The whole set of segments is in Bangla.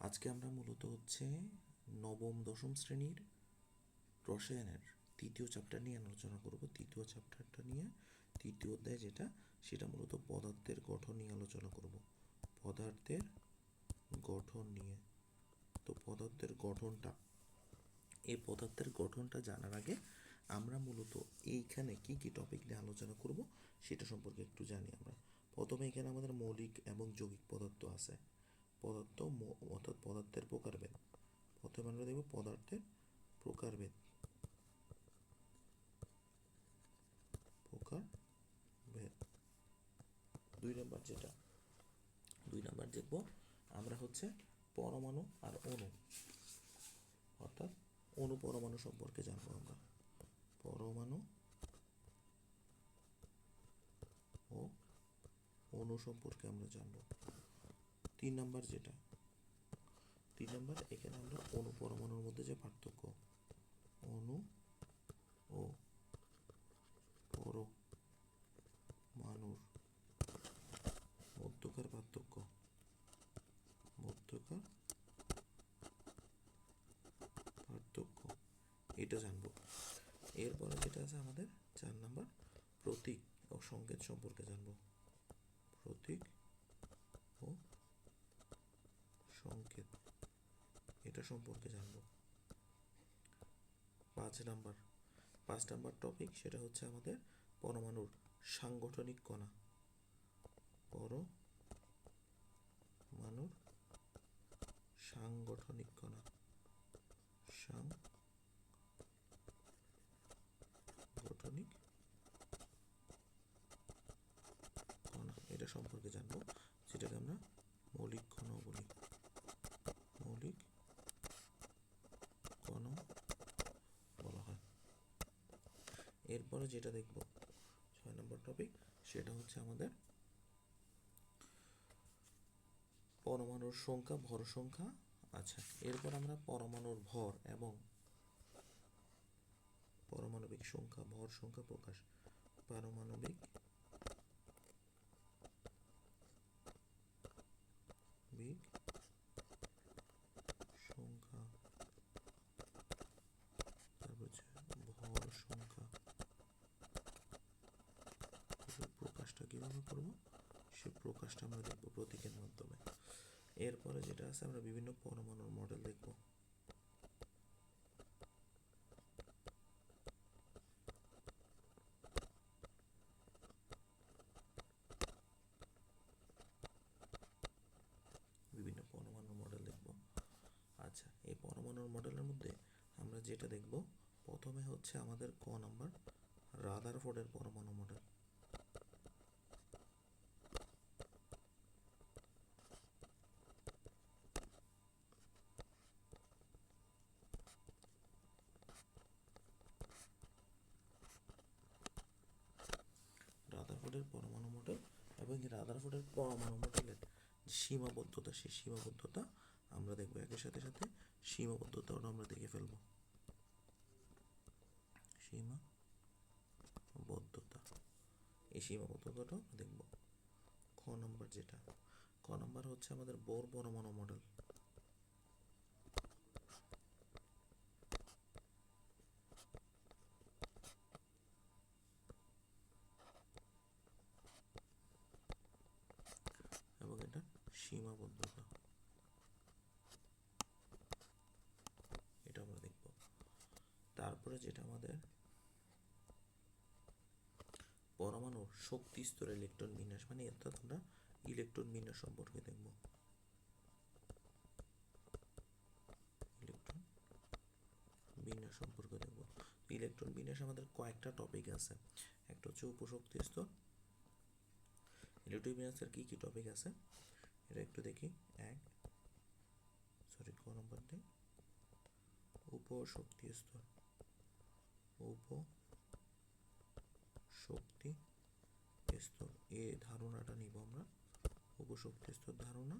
আজকে আমরা মূলত হচ্ছে নবম দশম শ্রেণীর রসায়নের তৃতীয় চ্যাপ্টার নিয়ে আলোচনা করব। তৃতীয় চ্যাপ্টারটা নিয়ে তৃতীয় অধ্যায় যেটা, সেটা মূলত পদার্থের গঠন নিয়ে আলোচনা করব। পদার্থের গঠন নিয়ে। তো পদার্থের গঠনটা জানার আগে আমরা মূলত এইখানে কি কি টপিক নিয়ে আলোচনা করব সেটা সম্পর্কে একটু জানি আমরা। প্রথমে এখানে আমাদের মৌলিক এবং যৌগিক পদার্থ আছে। অর্থাৎ পদার্থের প্রকারভেদ। প্রথমে আমরা দেখব পদার্থের প্রকারভেদ। প্রকারভেদ দুই নাম্বার দেখব আমরা হচ্ছে পরমাণু আর অণু, অর্থাৎ অণু পরমাণু সম্পর্কে জানবো আমরা। পরমাণু ও অণু সম্পর্কে আমরা জানবো। তিন নাম্বার এখানে আমরা অণু পরমাণুর মধ্যে যে পার্থক্য, অণু ও পরমাণুর মধ্যকার পার্থক্য, এটা জানবো। এরপরে যেটা আছে আমাদের 4 নাম্বার, প্রতীক ও সংকেত সম্পর্কে জানবো। প্রতীক ও সংকেত এটা সম্পর্কে জানবো। 5 নাম্বার টপিক, সেটা হচ্ছে আমাদের পরমাণুর সাংগঠনিক কণা। পরমাণুর সাংগঠনিক কণা এটা সম্পর্কে জানবো, যেটাকে আমরা মৌলিক কণা বলি। মৌলিক কণা বলা হয়। এরপরে যেটা দেখব 6 নম্বর টপিক, সেটা হচ্ছে আমাদের পরমাণুর সংখ্যা, ভর সংখ্যা। আচ্ছা, এরপর আমরা পরমাণুর ভর এবং পারমাণবিক সংখ্যা, ভর সংখ্যা প্রকাশ। পারমাণবিক সংখ্যা, তারপর হচ্ছে ভর সংখ্যা, প্রকাশটা কিভাবে করব সে প্রকাশটা আমরা দেখব প্রতীকের মাধ্যমে। এরপরে যেটা আছে, আমরা বিভিন্ন পরমাণুর মডেল দেখব। আচ্ছা, এই পরমাণুর মডেলের মধ্যে আমরা যেটা দেখব, প্রথমে হচ্ছে আমাদের ক নাম্বার, রাদারফোর্ডের পরমাণু মডেল। রাদারফোর্ডের পরমাণু মডেল এবং রাদারফোর্ডের পরমাণু মডেলের সীমাবদ্ধতা, সেই সীমাবদ্ধতা আমরা দেখব। একের সাথে সাথে সীমাবদ্ধতাটা আমরা দেখে ফেলবো। সীমাবদ্ধতা, এই সীমাবদ্ধতাটা দেখব। খ নম্বর হচ্ছে আমাদের বোর পরমাণু মডেল। এবং এটা সীমাবদ্ধতা, এটা আমরা দেখব। তারপরে যেটা আমাদের পরমাণুর শক্তি স্তরে ইলেকট্রন বিন্যাস, মানে অর্থাৎ আমরা ইলেকট্রন বিন্যাস সম্পর্কে দেখব। ইলেকট্রন বিন্যাস আমাদের কয়েকটা টপিক আছে। একটা হচ্ছে উপশক্তি স্তর। ইলেকট্রন বিন্যাসের কি কি টপিক আছে এটা একটু দেখি। ক নম্বর দিই, উপশক্তি স্তর। উপশক্তি স্তর, এই ধারণাটা নিব আমরা। উপশক্তি স্তর ধারণা।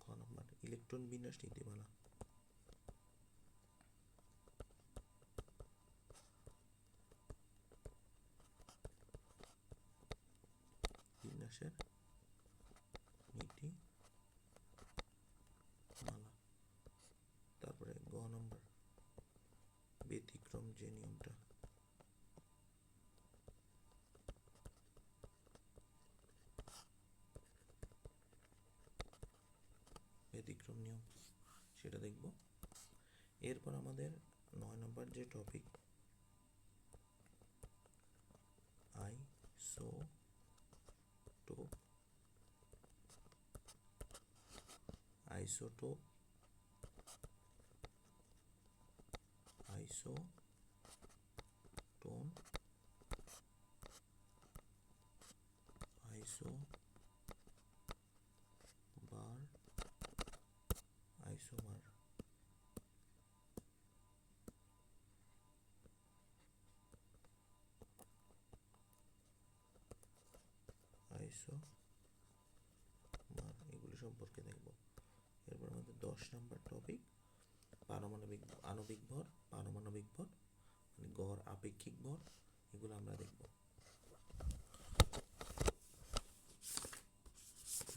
খ নম্বর, ইলেকট্রন বিন্যাস নীতিমালা। বিন্যাসের ব্যতিক্রম নিয়ম সেটা দেখব। এরপর আমাদের 9 নম্বর যে topic isotope, isotope, isotone, isobar, isomer. এগুলি সম্পর্কে দেখব। এরপর আমাদের 10 নম্বর টপিক আণবিক ভর, পারমাণবিক ভর, মানে গড় আপেক্ষিক ভর, এগুলো আমরা দেখব।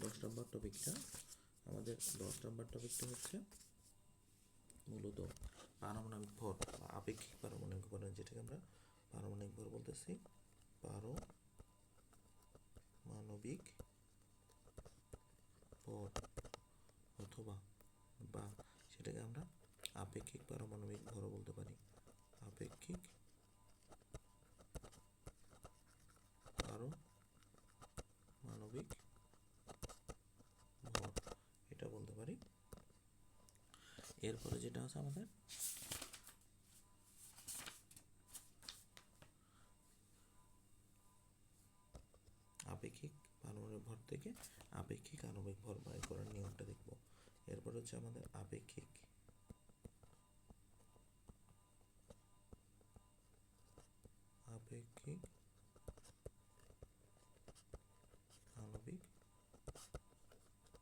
10 নম্বর টপিকটা হচ্ছে মূলত পারমাণবিক ভর বা আপেক্ষিক পারমাণবিক ভর, যেটাকে আমরা পারমাণবিক ভর বলতেছি, পারমাণবিক ভর অথবা বা সেটাকে আমরা আপেক্ষিক পারমাণবিক ভর বলতে পারি। আপেক্ষিক পারমাণবিক ভর এটা বলতে পারি। এরপরে যেটা আছে আমাদের আপেক্ষিক পারমাণবিক ভর থেকে আপেক্ষিক আণবিক ভর বের করার নিয়মটা দেখব। এরপর হচ্ছে আমাদের আপেক্ষিক আণবিক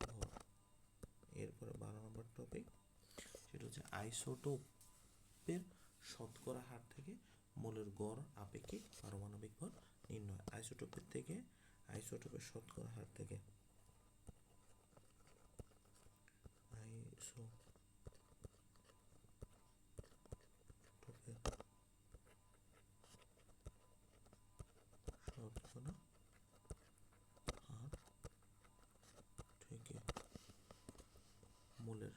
ভর। এরপরে 12 নম্বর টপিক সেটা হচ্ছে আইসোটোপের শতকরা হার থেকে মোলের গড় আপেক্ষিক পারমাণবিক ভর নির্ণয়। আইসোটোপের শতকরা হার থেকে মোলের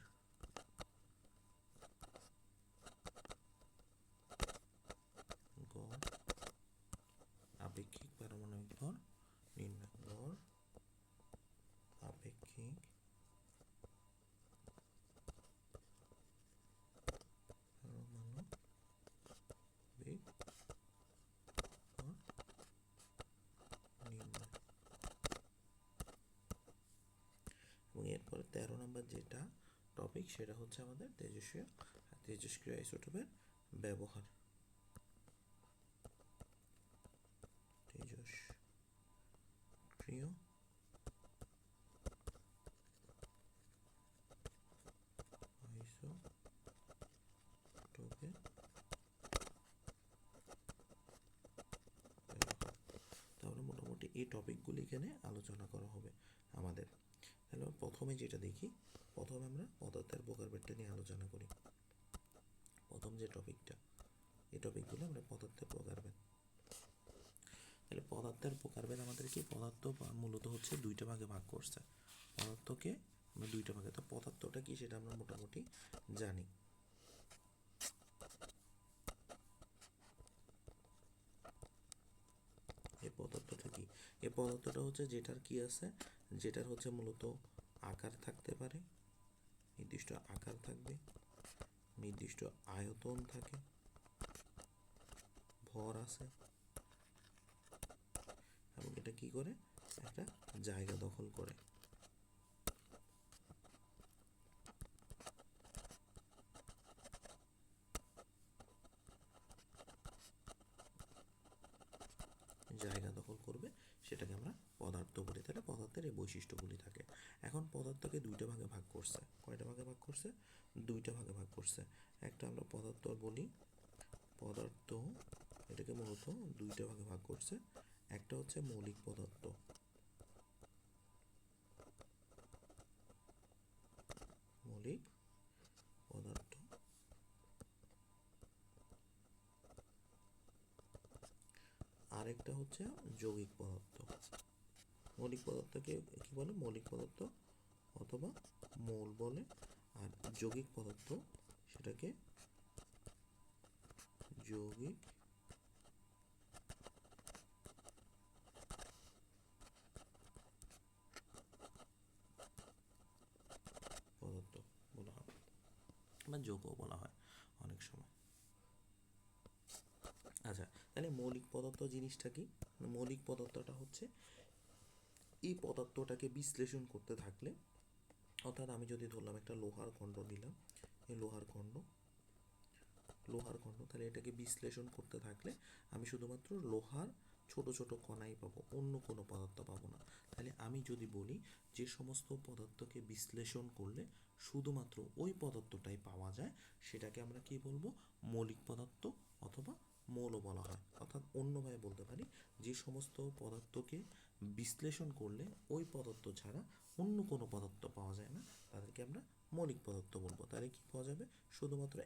গড় আপেক্ষিক পারমাণবিক ভর নির্ণয়। গড় আপেক্ষিক পারমাণবিক ভর নির্ণয়। এবং এরপরে 13 নম্বর যেটা টপিক সেটা হচ্ছে আমাদের তেজস্ক্রিয় আইসোটোপের ব্যবহার। তেজস্ক্রিয় আইসোটোপের তাহলে মোটামুটি এই টপিকগুলি এখানে আলোচনা করা হবে আমাদের। তাহলে প্রথমে যেটা দেখি, প্রথমে আমরা পদার্থের প্রকারভেদটা নিয়ে আলোচনা করি। প্রথম যে টপিকটা, এই টপিকগুলো আমরা পদার্থের প্রকারভেদ। তাহলে পদার্থের প্রকারভেদ আমাদের কি, পদার্থ মূলত হচ্ছে দুইটা ভাগে ভাগ করছে। পদার্থকে আমরা দুইটা ভাগে, তো পদার্থটা কি সেটা আমরা মোটামুটি জানি। এই পদার্থটা কি, এই পদার্থটা হচ্ছে যেটার কি আছে, যেটার হচ্ছে মূলত আকার থাকতে পারে, নির্দিষ্ট আকার থাকবে, নির্দিষ্ট আয়তন থাকে, ভর আছে, এবং এটা কি করে, একটা জায়গা দখল করে। জায়গা দখল করবে, সেটাকে আমরা পদার্থ বলি। তাহলে পদার্থের এই বৈশিষ্ট্যগুলি থাকে। এখন পদার্থকে দুইটা ভাগে ভাগ করছে। কয়টা ভাগে ভাগ করছে? দুইটা ভাগে ভাগ করছে। একটা আমরা পদার্থ বলি, পদার্থ এটাকে মূলত দুইটা ভাগে ভাগ করছে। একটা হচ্ছে মৌলিক পদার্থ, মৌলিক পদার্থ, আরেকটা হচ্ছে যৌগিক পদার্থ। মৌলিক পদার্থকে কি বলে? মৌলিক পদার্থ অথবা মোল বলে। আর যৌগিক পদার্থ সেটাকে যৌগিক পদার্থ বলা হয় বা যৌগ বলা হয় অনেক সময়। আচ্ছা, তাহলে মৌলিক পদার্থ জিনিসটা কি? মৌলিক পদার্থটা হচ্ছে এই পদার্থটাকে বিশ্লেষণ করতে থাকলে, অর্থাৎ আমি যদি ধরলাম একটা লোহার খণ্ড নিলাম, এই লোহার খণ্ড তাহলে এটাকে বিশ্লেষণ করতে থাকলে আমি শুধুমাত্র লোহার ছোট ছোট কণাই পাবো, অন্য কোনো পদার্থ পাবো না। তাহলে আমি যদি বলি যে সমস্ত পদার্থকে বিশ্লেষণ করলে শুধুমাত্র ওই পদার্থটাই পাওয়া যায়, সেটাকে আমরা কি বলবো? মৌলিক পদার্থ অথবা মৌল বলা হয়। অর্থাৎ অন্যভাবে বলতে পারি, যে সমস্ত পদার্থকে বিশ্লেষণ করলে ওই পদার্থ ছাড়া অন্য কোনো পদার্থ পাওয়া যায় না, তাদেরকে আমরা মৌলিক পদার্থ বলবো। তাহলে কি পাওয়া যাবে? শুধুমাত্র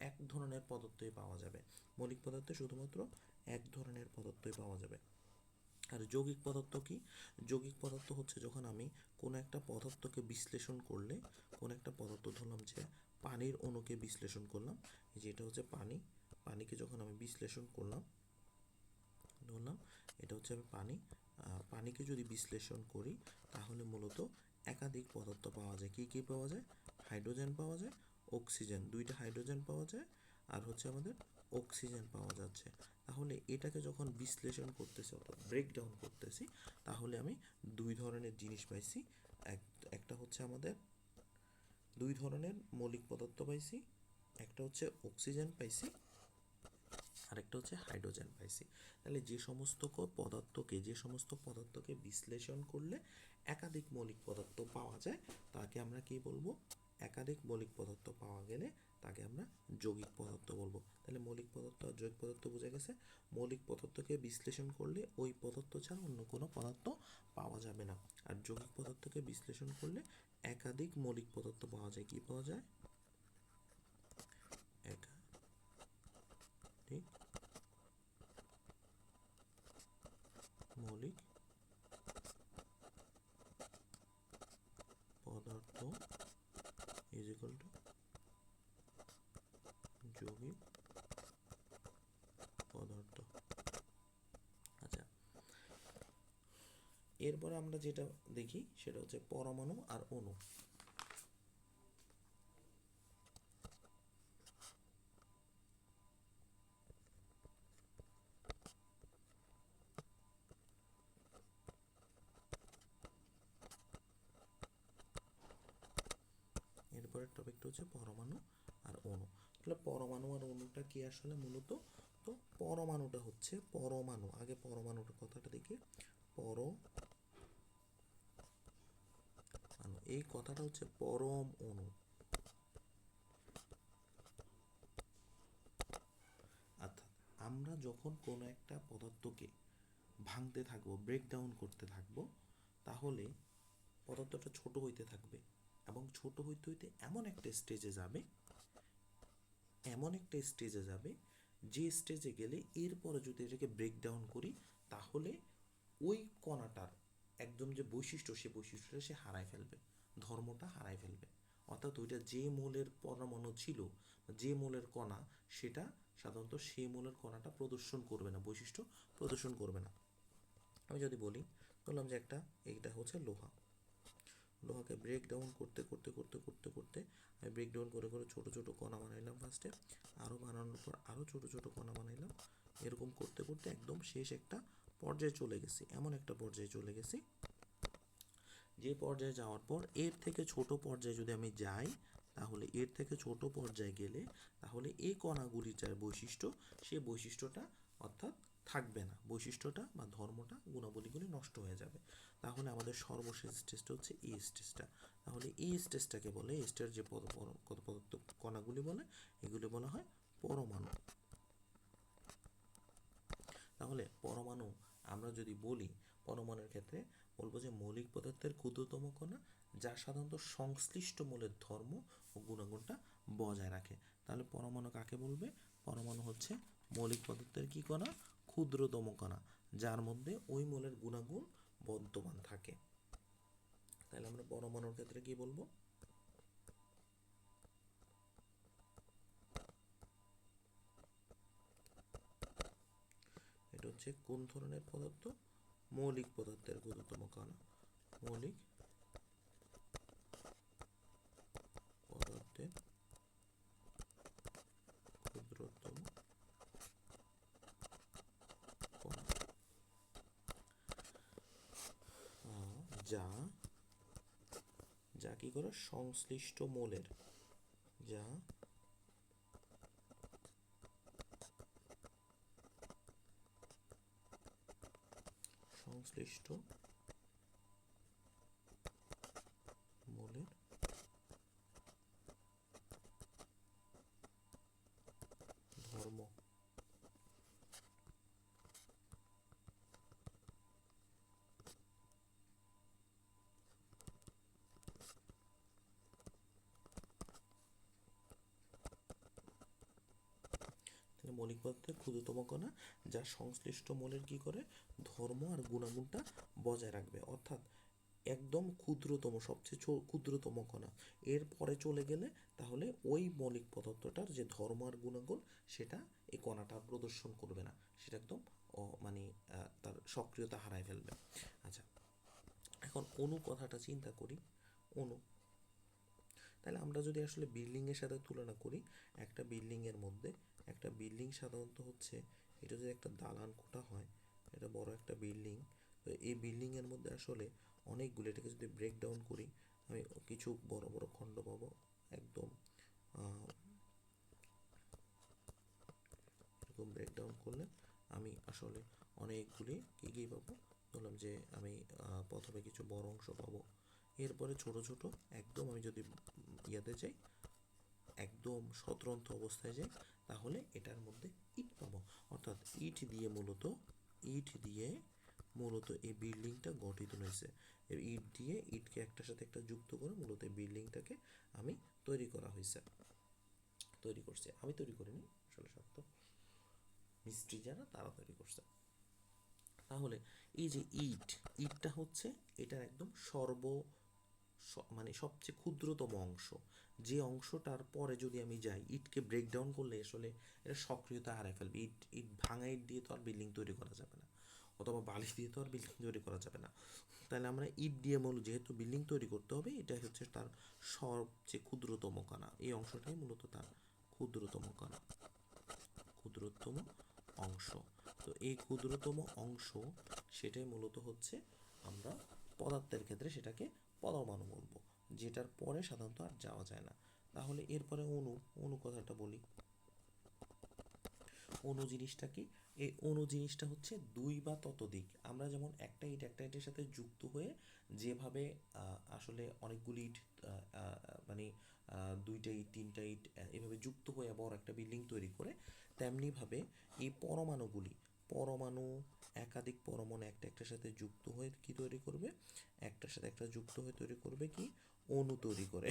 এক ধরনের পদার্থই পাওয়া যাবে। মৌলিক পদার্থে শুধুমাত্র এক ধরনের পদার্থই পাওয়া যাবে। আর যৌগিক পদার্থ কি? যৌগিক পদার্থ হচ্ছে যখন আমি কোনো একটা পদার্থকে বিশ্লেষণ করলে, কোনো একটা পদার্থ ধরলাম যে পানির অণুকে বিশ্লেষণ করলাম, যেটা হচ্ছে পানি, পানিকে যখন আমি বিশ্লেষণ করলাম, ধরলাম এটা হচ্ছে আমি পানি, পানিকে যদি বিশ্লেষণ করি তাহলে মূলত একাধিক পদার্থ পাওয়া যায়। কি কি পাওয়া যায়? হাইড্রোজেন পাওয়া যায়, অক্সিজেন, দুইটা হাইড্রোজেন পাওয়া যায়, আর হচ্ছে আমাদের অক্সিজেন পাওয়া যাচ্ছে। তাহলে এটাকে যখন বিশ্লেষণ করতেছি অর্থাৎ ব্রেকডাউন করতেছি, তাহলে আমি দুই ধরনের জিনিস পাইছি। একটা হচ্ছে আমাদের দুই ধরনের মৌলিক পদার্থ পাইছি, একটা হচ্ছে অক্সিজেন পাইছি, আরেকটা হচ্ছে হাইড্রোজেন পাইছি। তাহলে যে সমস্ত পদার্থকে বিশ্লেষণ করলে একাধিক মৌলিক পদার্থ পাওয়া যায়, তাকে আমরা কি বলবো? একাধিক মৌলিক পদার্থ পাওয়া গেলে তাকে আমরা যৌগিক পদার্থ বলবো। তাহলে মৌলিক পদার্থ আর যৌগিক পদার্থ বোঝা গেছে। মৌলিক পদার্থকে বিশ্লেষণ করলে ওই পদার্থ ছাড়া অন্য কোনো পদার্থ পাওয়া যাবে না। আর যৌগিক পদার্থকে বিশ্লেষণ করলে একাধিক মৌলিক পদার্থ পাওয়া যায়। কি পাওয়া যায়? একাধিক মৌলিক পদার্থ ইজ ইকুয়াল টু যৌগিক পদার্থ। আচ্ছা, এরপরে আমরা যেটা দেখি সেটা হচ্ছে পরমাণু আর অণু। এরপরের টপিকটা হচ্ছে পরমাণু আর অণু। তাহলে পরমাণু আর অণুটা কি আসলে মূলত? তো পরমাণুটা হচ্ছে পরমাণু, আগে পরমাণুটার কথাটা দেখি। পরমাণু, এই কথাটা হচ্ছে পরম অণু। অর্থাৎ আমরা যখন কোনো একটা পদার্থকে ভাঙতে থাকবো, ব্রেকডাউন করতে থাকবো, তাহলে পদার্থটা ছোট হইতে থাকবে এবং ছোট হইতে হইতে এমন একটা স্টেজে যাবে যে স্টেজে গেলে এরপরে যদি এটাকে ব্রেকডাউন করি, তাহলে ওই কণাটার একদম যে বৈশিষ্ট্য, সে বৈশিষ্ট্যটা সে হারায় ফেলবে, ধর্মটা হারায় ফেলবে। অর্থাৎ ওইটা যে মৌলের পরমাণু ছিল, যে মৌলের কণা, সেটা সাধারণত সেই মৌলের কণাটা প্রদর্শন করবে না, বৈশিষ্ট্য প্রদর্শন করবে না। আমি যদি বলি, বললাম যে এইটা হচ্ছে লোহাকে ব্রেকডাউন করতে আমি ব্রেকডাউন করে ছোট ছোট কণা বানাইলাম ফার্স্টে, আরও বানানোর পর আরও ছোট ছোট কণা বানাইলাম, এরকম করতে একদম শেষ একটা পর্যায়ে চলে গেছি, এমন একটা পর্যায়ে চলে গেছি যে পর্যায়ে যাওয়ার পর এর থেকে ছোট পর্যায়ে যদি আমি যাই, তাহলে এর থেকে ছোট পর্যায়ে গেলে তাহলে এই কণাগুলির যার বৈশিষ্ট্য, সেই বৈশিষ্ট্যটা অর্থাৎ থাকবে না, বৈশিষ্ট্যটা বা ধর্মটা, গুণাবলীগুলি নষ্ট হয়ে যাবে। তাহলে আমাদের সর্বশেষ স্টেজটা হচ্ছে এই স্টেজটা। তাহলে এই স্টেজটাকে বলে, এই স্টেজ যে পদার্থ কণাগুলি বলে, এগুলি বলা হয় পরমাণু। তাহলে পরমাণু আমরা যদি বলি, পরমাণুর ক্ষেত্রে বলবো যে মৌলিক পদার্থের ক্ষুদ্রতম কণা, যা সাধারণত সংশ্লিষ্ট মৌলের ধর্ম ও গুণাগুণটা বজায় রাখে। তাহলে পরমাণু কাকে বলবে? পরমাণু হচ্ছে মৌলিক পদার্থের কি কণা? ক্ষুদ্রতম কণা, যার মধ্যে ওই মৌলের গুণাগুণ বর্তমান থাকে। তাহলে আমরা পরমাণুর ক্ষেত্রে কি বলবো? এটা হচ্ছে কোন ধরনের পদার্থ? মৌলিক পদার্থের ক্ষুদ্রতম কণা। মৌলিক পদার্থের ক্ষুদ্রতম কণা, যা যা কি করে সংশ্লিষ্ট মোলের, যা সংশ্লিষ্ট মোলের ধর্ম। মৌলিক পদার্থের ক্ষুদ্রতম কণা যা সংশ্লিষ্ট মোলের কি করে ধর্ম আর গুণাগুণটা বজায় রাখবে, অর্থাৎ একদম ক্ষুদ্রতম, সবচেয়ে ক্ষুদ্রতম কণা, এর পরে চলে গেলে তাহলে ওই মৌলিক পদার্থটার যে ধর্ম আর গুণাগুণ সেটা এই কণাটা প্রদর্শন করবে না, সেটা একদম মানে তার সক্রিয়তা হারায় ফেলবে। আচ্ছা, এখন অণু কথাটা চিন্তা করি। অণু, তাহলে আমরা যদি আসলে বিল্ডিংয়ের সাথে তুলনা করি, একটা বিল্ডিংয়ের মধ্যে, একটা বিল্ডিং সাধারণত হচ্ছে, এটা যদি একটা দালান কোঠা হয়, এটা বড় একটা বিল্ডিং, তো এই বিল্ডিংয়ের মধ্যে আসলে অনেকগুলো, এটাকে যদি ব্রেক ডাউন করি আমি কিছু বড় বড় খণ্ড পাবো, একদম এরকম ব্রেক ডাউন করলে আমি আসলে অনেকগুলি কী পাবো, বললাম যে আমি প্রথমে কিছু বড় অংশ পাবো, এরপরে ছোট ছোট একদম আমি যদি ইয়াতে যাই, একদম স্বতন্ত্র অবস্থায় যাই, তাহলে এটার মধ্যে ইট পাবো, অর্থাৎ ইট দিয়ে মূলত এই বিল্ডিংটা গঠিত হয়েছে। ইট দিয়ে ইটকে একটার সাথে একটা যুক্ত করে মূলত এই বিল্ডিংটাকে আমি তৈরি করছি, আমি তৈরি করিনি, আসলে সত্য মিস্ত্রি যারা তারা তৈরি করছে। তাহলে এই যে ইটটা হচ্ছে এটার একদম মানে সবচেয়ে ক্ষুদ্রতম অংশ, যে অংশটার পরে যদি আমি যাই, ইটকে ব্রেকডাউন করলে আসলে এটা সক্রিয়তা হারায় ফেলবে। ইট ভাঙা ইট দিয়ে তো আর বিল্ডিং তৈরি করা যাবে না, অথবা বালি দিয়ে তো আর বিল্ডিং তৈরি করা যাবে না। তাহলে আমরা ইট দিয়ে যেহেতু বিল্ডিং তৈরি করতে হবে, এটা হচ্ছে তার সবচেয়ে ক্ষুদ্রতম কণা, এই অংশটাই মূলত তার ক্ষুদ্রতম অংশ। তো এই ক্ষুদ্রতম অংশ সেটাই মূলত হচ্ছে আমরা পদার্থের ক্ষেত্রে সেটাকে পরমাণু বলবো, যেটার পরে সাধারণত আর যাওয়া যায় না। তাহলে এরপরে অণু কথাটা বলি। অণু জিনিসটা কি? এই অণু জিনিসটা হচ্ছে দুই বা ততোধিক, আমরা যেমন একটা ইটের সাথে যুক্ত হয়ে যেভাবে আসলে অনেকগুলি ইট, মানে দুইটা ইট, তিনটা ইট এভাবে যুক্ত হয়ে বড় একটা বিল্ডিং তৈরি করে, তেমনিভাবে এই পরমাণু একাধিক পরমাণু একটার সাথে যুক্ত হয়ে কি তৈরি করবে, একটার সাথে একটা যুক্ত হয়ে তৈরি করবে কি, অণু তৈরি করে।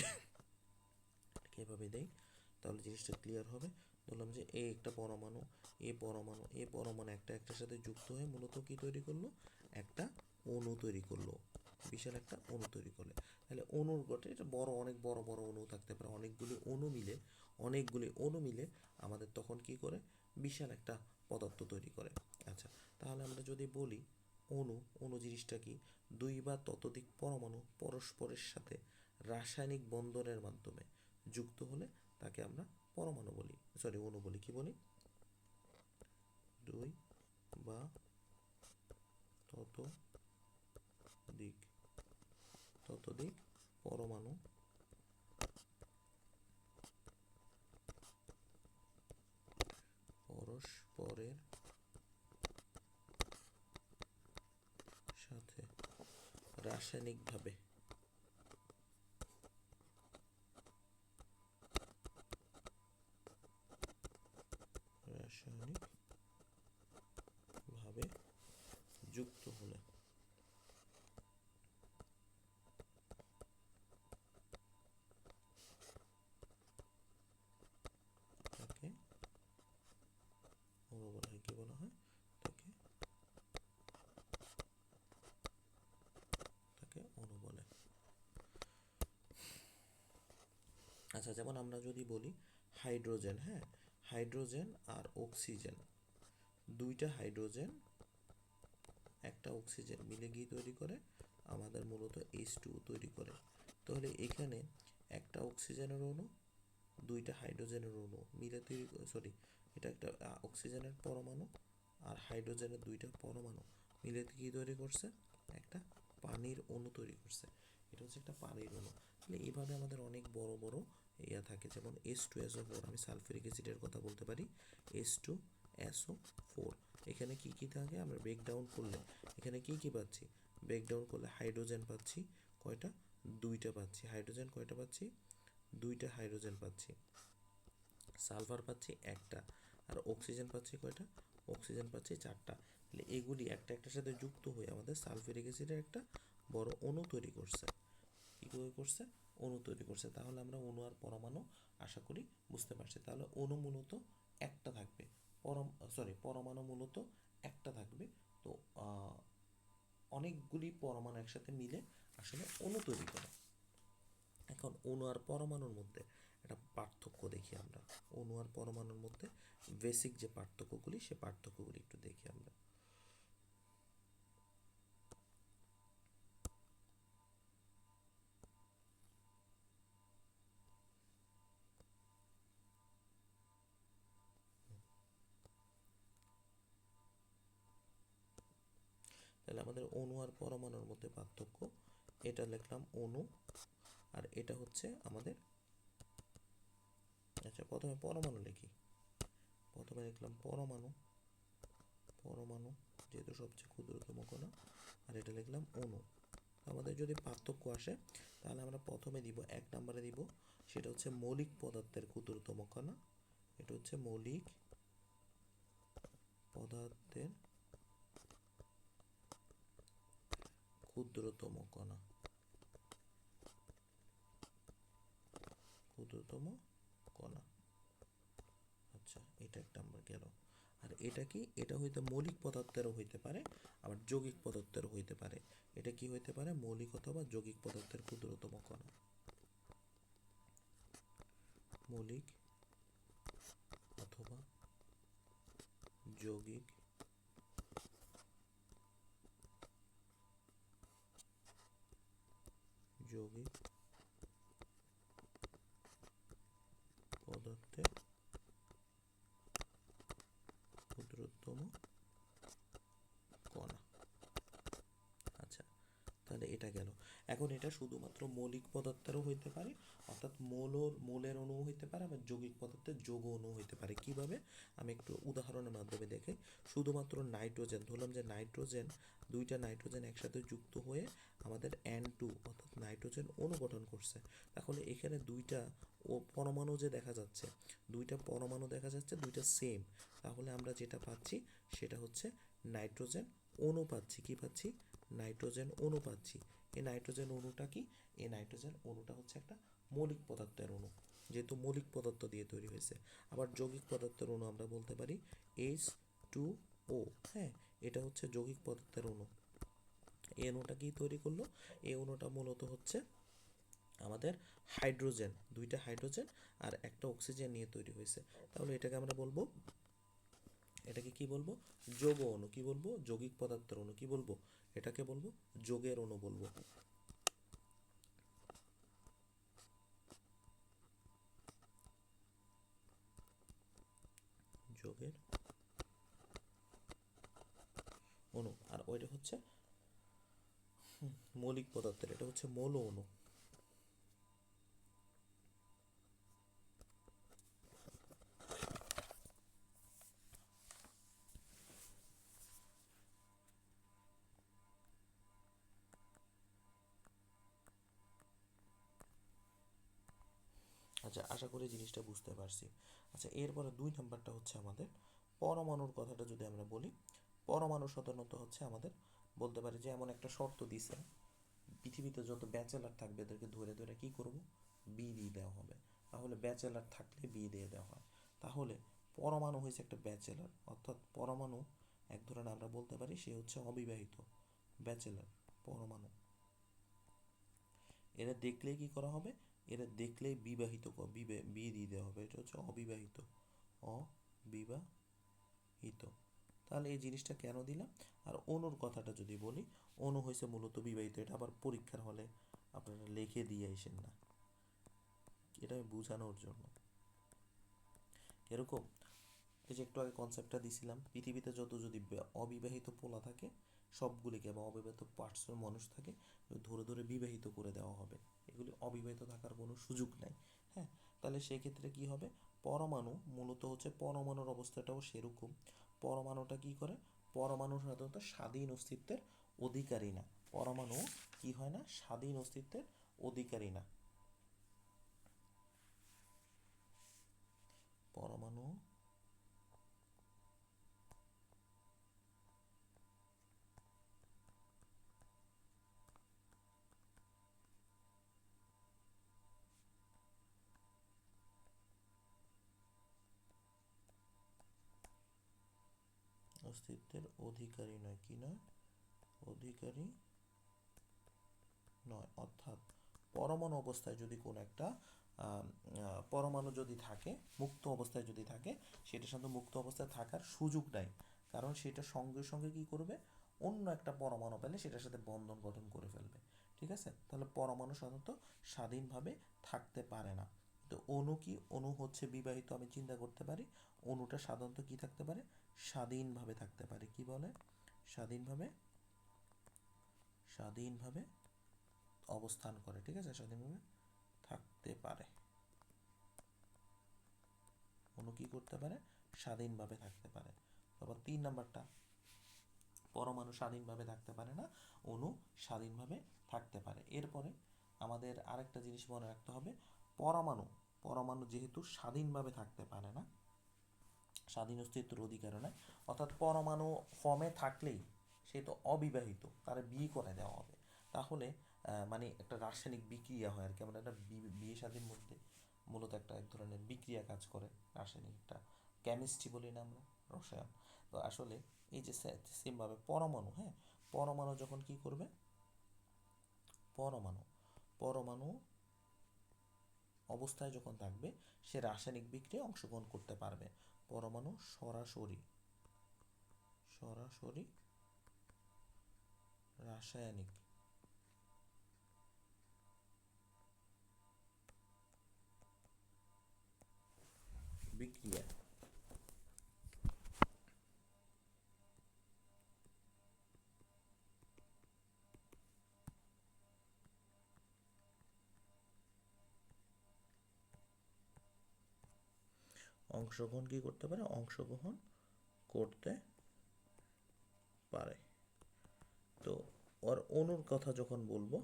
এভাবে দেই তাহলে জিনিসটা ক্লিয়ার হবে। বললাম যে এই একটা পরমাণু, এ পরমাণু একটার সাথে যুক্ত হয়ে মূলত কি তৈরি করলো, একটা অণু তৈরি করলো, বিশাল একটা অণু তৈরি করলে। তাহলে অণুর গঠন, এটা অনেক বড় বড় অণু থাকতে পারে, অনেকগুলি অণু মিলে আমাদের তখন কি করে, বিশাল একটা পদার্থ তৈরি করে। আচ্ছা, তাহলে আমরা যদি বলি অণু জিনিসটা কি, দুই বা ততোধিক পরমাণু পরস্পরের সাথে রাসায়নিক বন্ধনের মাধ্যমে যুক্ত হলে তাকে আমরা পরমাণু বলি, অণু বলি। কি বলি? দুই বা ততোধিক পরমাণু পরস্পরের সাথে রাসায়নিকভাবে যুক্ত হলে তাকে অণু বলা হয়। কি বলা হয়? তাকে অণু বলে। আচ্ছা, যেমন আমরা যদি বলি হাইড্রোজেন, হ্যাঁ, হাইড্রোজেন আর অক্সিজেন, দুইটা হাইড্রোজেন একটা অক্সিজেন মিলে গিয়ে তৈরি করে আমাদের মূলত H2 তৈরি করে। তাহলে এখানে একটা অক্সিজেনের অণু, দুইটা হাইড্রোজেনের অণু মিলে তৈরি, সরি, এটা একটা অক্সিজেনের পরমাণু আর হাইড্রোজেনের দুইটা পরমাণু মিলে কি তৈরি করছে, একটা পানির অণু তৈরি করছে। এটা হচ্ছে একটা পানির অণু। তাহলে এইভাবে আমাদের অনেক বড় বড় ইয়া থাকে, যেমন H2SO4, আমি সালফিউরিক অ্যাসিডের কথা বলতে পারি, H2SO4। এখানে কি কি থাকে আমরা ব্রেকডাউন করলে এখানে কি কি পাচ্ছি, ব্রেকডাউন করলে হাইড্রোজেন পাচ্ছি কয়টা, দুইটা পাচ্ছি। হাইড্রোজেন কয়টা পাচ্ছি, দুইটা হাইড্রোজেন পাচ্ছি। সালফার পাচ্ছি একটা, আর অক্সিজেন পাচ্ছি কয়টা, অক্সিজেন পাচ্ছি চারটা। তাহলে এগুলি একটা একটার সাথে যুক্ত হয়ে আমাদের সালফিউরিক অ্যাসিডের একটা বড় অণু তৈরি করছে। কি তৈরি করছে, অণু তৈরি করছে। তাহলে আমরা অণু আর পরমাণু আশা করি বুঝতে পারছি। তাহলে অণু মূলত একটা থাকবে, পরমাণু মূলত একটা থাকবে। তো অনেকগুলি পরমাণু একসাথে মিলে আসলে অণু তৈরি করে। এখন অণু আর পরমাণুর মধ্যে একটা পার্থক্য দেখি আমরা, অণু আর পরমাণুর মধ্যে বেসিক যে পার্থক্যগুলি সে পার্থক্যগুলি একটু দেখি আমরা। তাহলে আমাদের অণু আর পরমাণুর মধ্যে পার্থক্য, এটা লিখলাম অণু আর এটা হচ্ছে আমাদের, আচ্ছা প্রথমে পরমাণু লিখি, প্রথমে লিখলাম পরমাণু, পরমাণু যেহেতু সবচেয়ে ক্ষুদ্রতম কণা, আর এটা লিখলাম অণু। আমাদের যদি পার্থক্য আসে তাহলে আমরা প্রথমে দিব, এক নম্বরে দিব, সেটা হচ্ছে মৌলিক পদার্থের ক্ষুদ্রতম কণা। এটা হচ্ছে মৌলিক পদার্থের ক্ষুদ্রতম কণা, ক্ষুদ্রতম কণা। আচ্ছা, এটা এক নম্বর গেল। আর এটা কি, এটা হইতে মৌলিক পদার্থেরও হইতে পারে, আবার যৌগিক পদার্থেরও হইতে পারে। এটা কি হইতে পারে, মৌলিক অথবা যৌগিক পদার্থের ক্ষুদ্রতম কণা, মৌলিক অথবা যৌগিক যৌগিক পদার্থের ক্ষুদ্রতম কণা। আচ্ছা, তাহলে এটা গেল। এখন এটা শুধুমাত্র মৌলিক পদার্থেরও হইতে পারে, অর্থাৎ মৌলের অণু হইতে পারে, আবার যৌগিক পদার্থের যৌগ অণু হইতে পারে। কিভাবে, আমি একটু উদাহরণের মাধ্যমে দেখে। শুধুমাত্র নাইট্রোজেন ধরলাম, যে নাইট্রোজেন, দুইটা নাইট্রোজেন একসাথে যুক্ত হয়ে আমাদের N2 অর্থাৎ নাইট্রোজেন অণু গঠন করছে। তাহলে এখানে দুইটা পরমাণু যে দেখা যাচ্ছে, দুইটা পরমাণু দেখা যাচ্ছে, দুইটা সেম। তাহলে আমরা যেটা পাচ্ছি সেটা হচ্ছে নাইট্রোজেন অণু পাচ্ছি। কি পাচ্ছি, নাইট্রোজেন অণু পাচ্ছি। এই নাইট্রোজেন অণুটা কি, এই নাইট্রোজেন অণুটা হচ্ছে একটা মৌলিক পদার্থের অণু, যেহেতু মৌলিক পদার্থ দিয়ে তৈরি হয়েছে। আবার যৌগিক পদার্থের অণু আমরা বলতে পারি H2O, হ্যাঁ, এটা হচ্ছে যৌগিক পদার্থের অণু। এই অণুটা কি তৈরি করলো, এই অণুটা মূলত হচ্ছে আমাদের হাইড্রোজেন, দুইটা হাইড্রোজেন আর একটা অক্সিজেন নিয়ে তৈরি হয়েছে। তাহলে এটাকে আমরা বলবো, এটাকে কি বলবো, যৌগ অণু। কি বলবো, যৌগিক পদার্থের অণু। কি বলবো, এটাকে বলবো যোগের অণু বলবো, যোগের অণু। আর ওইটা হচ্ছে মৌলিক পদার্থের, এটা হচ্ছে মৌল অণু। আচ্ছা, আশা করি জিনিসটা বুঝতে পারছি। আচ্ছা, এরপরে দুই নাম্বারটা হচ্ছে আমাদের পরমাণুর কথাটা যদি আমরা বলি, পরমাণু সাধারণত হচ্ছে আমাদের বলতে পারি যে এমন একটা শর্ত দিছে, পৃথিবীতে যত ব্যাচেলার থাকবে এদেরকে ধরে ধরে কি করব, বিয়ে দিয়ে দেওয়া হবে। তাহলে ব্যাচেলার থাকলে বিয়ে দিয়ে দেওয়া হয়। তাহলে পরমাণু হয়েছে একটা ব্যাচেলার, অর্থাৎ পরমাণু এক ধরনের আমরা বলতে পারি সে হচ্ছে অবিবাহিত, ব্যাচেলার পরমাণু। এরা দেখলেই কি করা হবে, এটা দেখলেই বিবাহিত বিয়ে দিয়ে দেওয়া হবে, এটা হচ্ছে অবিবাহিত, অবিবাহিত। তাহলে এই জিনিসটা কেন দিলাম? আর অনুর কথাটা যদি বলি, অনু হয়েছে মূলত বিবাহিত, এটা আবার পরীক্ষার হলে আপনারা লিখে দিয়ে আসেন না, এটা আমি বোঝানোর জন্য। এরকম এই যে একটু আগে কনসেপ্টটা দিছিলাম, পৃথিবীতে যত যদি অবিবাহিত পোলা থাকে সবগুলিকে, বা অবিবাহিত পার্সন মানুষ থাকে, ধরে ধরে বিবাহিত করে দেওয়া হবে, এগুলি অবিবাহিত থাকার কোনো সুযোগ নাই। হ্যাঁ, তাহলে সেই ক্ষেত্রে কি হবে? পরমাণু মূলত হচ্ছে, পরমাণুর অবস্থাটাও সেরকম। পরমাণুটা কি করে? পরমাণু সাধারণত স্বাধীন অস্তিত্বের অধিকারী না। পরমাণু কি হয় না? স্বাধীন অস্তিত্বের অধিকারী না। পরমাণু অস্তিত্বের অধিকারী নয়, কি নয়? অধিকারী নয়। অর্থাৎ পরমাণু অবস্থায় যদি কোনো একটা পরমাণু যদি থাকে, মুক্ত অবস্থায় যদি থাকে, সেটার সাথে মুক্ত অবস্থায় থাকার সুযোগ নাই, কারণ সেটা সঙ্গে সঙ্গে কি করবে? অন্য একটা পরমাণু পেলে সেটার সাথে বন্ধন গঠন করে ফেলবে। ঠিক আছে? তাহলে পরমাণু সাধারণত স্বাধীনভাবে থাকতে পারে না। তো অণু কি? অণু হচ্ছে বিবাহিত, আমি চিন্তা করতে পারি অণুটা সাধারণত কি থাকতে পারে? স্বাধীনভাবে থাকতে পারে। কি বলে? স্বাধীনভাবে, স্বাধীনভাবে অবস্থান করে। ঠিক আছে? স্বাধীনভাবে থাকতে পারে। অণু কি করতে পারে? স্বাধীনভাবে থাকতে পারে। তারপর 3 নাম্বারটা, পরমাণু স্বাধীনভাবে থাকতে পারে না, অণু স্বাধীনভাবে থাকতে পারে। এরপরে আমাদের আরেকটা জিনিস মনে রাখতে হবে, পরমাণু, পরমাণু যেহেতু স্বাধীনভাবে থাকতে পারে না, স্বাধীন অস্তিত্বের অধিকার নয়, অর্থাৎ পরমাণু ফর্মে থাকলেই সে তো অবিবাহিত, তার বিয়ে করে দেওয়া হবে। তাহলে মানে একটা রাসায়নিক বিক্রিয়া হয় আর কি, আমরা একটা বিয়ে শাদীর মধ্যে মূলত একটা এক ধরনের বিক্রিয়া কাজ করে, রাসায়নিক একটা কেমিস্ট্রি বলি না আমরা, রসায়ন। তো আসলে এই যে সেমভাবে পরমাণু, হ্যাঁ, পরমাণু যখন কি করবে? পরমাণু, পরমাণু অবস্থায় যখন থাকবে সে রাসায়নিক বিক্রিয়ায় অংশগ্রহণ করতে পারবে। পরমাণু সরাসরি, সরাসরি রাসায়নিক বিক্রিয়া অংশগ্রহণ কি করতে পারে? অংশগ্রহণ করতে পারে। তো ওর অণুর কথা যখন বলবো,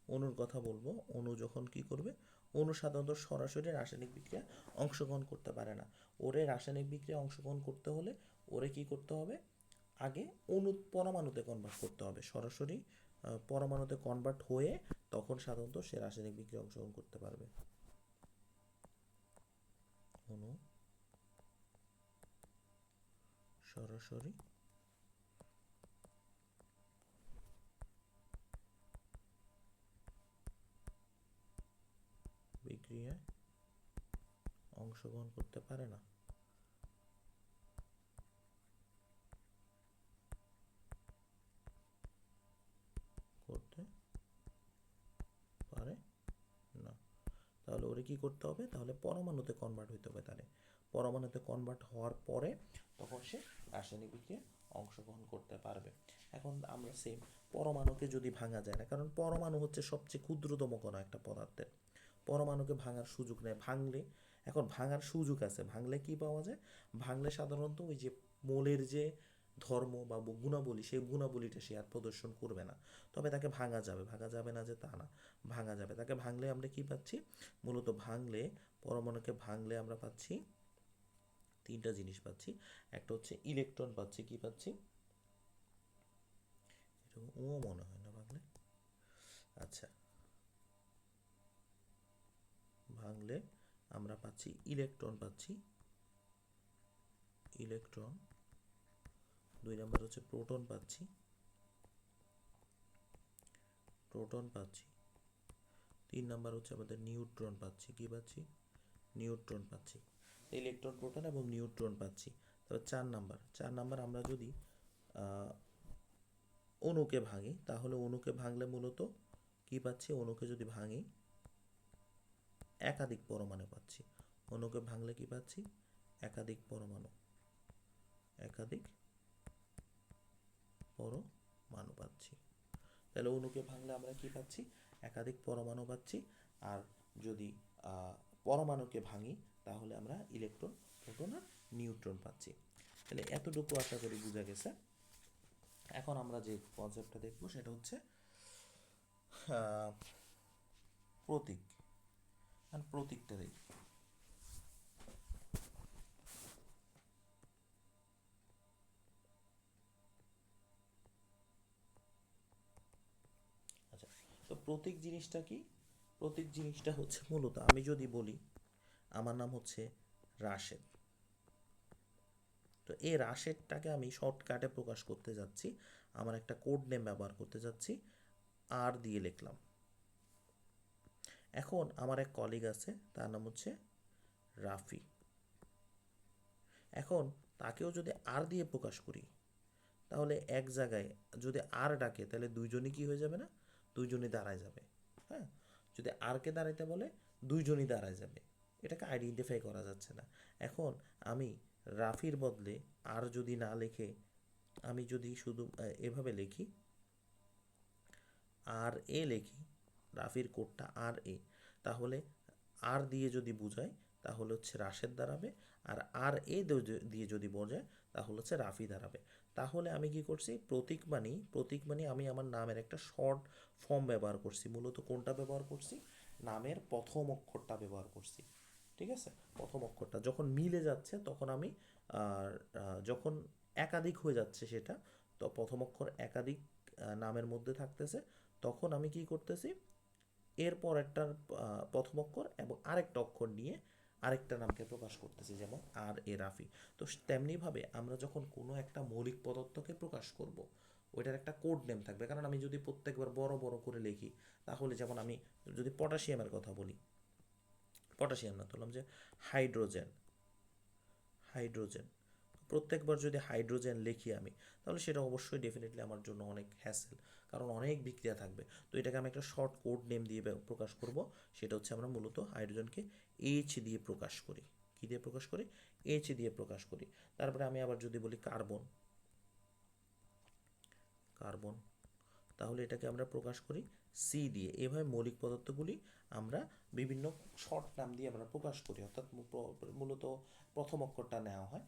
অণুর কথা বলবো, অণু যখন কি করবে? অণু সাধারণত সরাসরি রাসায়নিক বিক্রিয়ায় অংশগ্রহণ করতে পারে না। ওরে রাসায়নিক বিক্রিয়ায় অংশগ্রহণ করতে হলে ওরে কি করতে হবে? আগে অণু পরমাণুতে কনভার্ট করতে হবে। সরাসরি পরমাণুতে কনভার্ট হয়ে তখন সাধারণত সে রাসায়নিক বিক্রিয়ায় অংশগ্রহণ করতে পারবে। অণু সরাসরি বিক্রিয়ায় অংশগ্রহণ করতে পারে না। করতে পারে না। তাহলে ওরে কি করতে হবে? তাহলে পরমাণুতে কনভার্ট হইতে হবে। তাহলে পরমাণুতে কনভার্ট হওয়ার পরে তখন সে রাসায়নিক বিক্রিয়ায় অংশগ্রহণ করতে পারবে। এখন আমরা সেম পরমাণুকে যদি ভাঙা যায় না, কারণ পরমাণু হচ্ছে সবচেয়ে ক্ষুদ্রতম কণা একটা পদার্থের, পরমাণুকে ভাঙার সুযোগ নেই। ভাঙলে, এখন ভাঙার সুযোগ আছে, ভাঙলে কি পাওয়া যায়? ভাঙলে সাধারণত ওই যে মোলের যে ধর্ম বা গুণাবলী, সেই গুণাবলীটা সে আর প্রদর্শন করবে না। তবে তাকে ভাঙা যাবে, ভাঙা যাবে না যে তা না, ভাঙা যাবে। তাকে ভাঙলে আমরা কি পাচ্ছি? মূলত ভাঙলে, পরমাণুকে ভাঙলে আমরা পাচ্ছি 3টা জিনিস পাচ্ছি। একটা হচ্ছে ইলেকট্রন পাচ্ছি। কি পাচ্ছি? এটা ও মনে হয় না ভাঙলে। আচ্ছা, ভাঙলে আমরা পাচ্ছি ইলেকট্রন, পাচ্ছি ইলেকট্রন। 2 নাম্বার হচ্ছে প্রোটন পাচ্ছি, প্রোটন পাচ্ছি। 3 নাম্বার হচ্ছে আমাদের নিউট্রন পাচ্ছি, কি পাচ্ছি? নিউট্রন পাচ্ছি, ইলেকট্রন প্রোটন এবং নিউট্রন পাচ্ছি। তবে 4 নাম্বার আমরা যদি অণুকে ভাঙি, তাহলে অণুকে ভাঙলে মূলত কি পাচ্ছি? অণুকে যদি ভাঙি একাধিক পরমাণু পাচ্ছি। অণুকে ভাঙলে কি পাচ্ছি? একাধিক পরমাণু, একাধিক পরমাণু পাচ্ছি। তাহলে অণুকে ভাঙলে আমরা কি পাচ্ছি? একাধিক পরমাণু পাচ্ছি। আর যদি পরমাণুকে ভাঙি তাহলে আমরা ইলেকট্রন, প্রোটন আর নিউট্রন পাচ্ছি। তাহলে এতটুকু আশা করি বোঝা গেছে। এখন আমরা যে কনসেপ্টটা দেখব সেটা হচ্ছে প্রতীক। আর প্রতীকটা দেখি। আচ্ছা, তো প্রতীক জিনিসটা কি? প্রতীক জিনিসটা হচ্ছে মূলত আমি যদি বলি আমার নাম হচ্ছে রাশেদ, তো এই রাশেদটাকে আমি শর্টকাটে প্রকাশ করতে যাচ্ছি, আমার একটা কোড নেম ব্যবহার করতে যাচ্ছি, আর দিয়ে লিখলাম। এখন আমার এক কলিগ আছে, তার নাম হচ্ছে রাফি। এখন তাকেও যদি আর দিয়ে প্রকাশ করি, তাহলে এক জায়গায় যদি আর ডাকে তাহলে দুইজনই কি হয়ে যাবে না? দুইজনই দাঁড়ায় যাবে। হ্যাঁ, যদি আরকে দাঁড়াইতে বলে দুইজনই দাঁড়ায় যাবে, এটাকে আইডেন্টিফাই করা যাচ্ছে না। এখন আমি রাফির বদলে আর যদি না লিখে আমি যদি শুধু এভাবে লিখি, আর এ লিখি, রাফির কোডটা আর এ, তাহলে আর দিয়ে যদি বোঝায় তাহলে হচ্ছে রাশেদ দাঁড়াবে, আর এ দিয়ে যদি বোঝায় তাহলে হচ্ছে রাফি দাঁড়াবে। তাহলে আমি কি করছি? প্রতীক মানে আমি আমার নামের একটা শর্ট ফর্ম ব্যবহার করছি। মূলত কোনটা ব্যবহার করছি? নামের প্রথম অক্ষরটা ব্যবহার করছি। ঠিক আছে, প্রথম অক্ষরটা যখন মিলে যাচ্ছে তখন আমি যখন একাধিক হয়ে যাচ্ছে সেটা, তো প্রথম অক্ষর একাধিক নামের মধ্যে থাকতেছে, তখন আমি কি করতেছি? এরপর একটা প্রথম অক্ষর এবং আরেকটা অক্ষর নিয়ে আরেকটা নামকে প্রকাশ করতেছি, যেমন আর এ রাফি। তো তেমনিভাবে আমরা যখন কোনো একটা মৌলিক পদার্থকে প্রকাশ করব, ওইটার একটা কোড নেম থাকবে। কারণ আমি যদি প্রত্যেকবার বড় বড় করে লিখি, তাহলে যেমন আমি যদি পটাশিয়ামের কথা বলি, পটাশিয়াম না, ধরলাম যে হাইড্রোজেন, হাইড্রোজেন প্রত্যেকবার যদি হাইড্রোজেন লিখি আমি, তাহলে সেটা অবশ্যই ডেফিনেটলি আমার জন্য অনেক হ্যাসেল, কারণ অনেক বিক্রিয়া থাকবে। তো এটাকে আমি একটা শর্ট কোড নেম দিয়ে প্রকাশ করব। সেটা হচ্ছে আমরা মূলত হাইড্রোজেনকে এইচ দিয়ে প্রকাশ করি। কি দিয়ে প্রকাশ করি? এইচ দিয়ে প্রকাশ করি। তারপরে আমি আবার যদি বলি কার্বন, কার্বন, তাহলে এটাকে আমরা প্রকাশ করি সি দিয়ে। এভাবে মৌলিক পদার্থগুলি আমরা বিভিন্ন শর্ট নাম দিয়ে আমরা প্রকাশ করি, অর্থাৎ মূলত প্রথম অক্ষরটা নেওয়া হয়।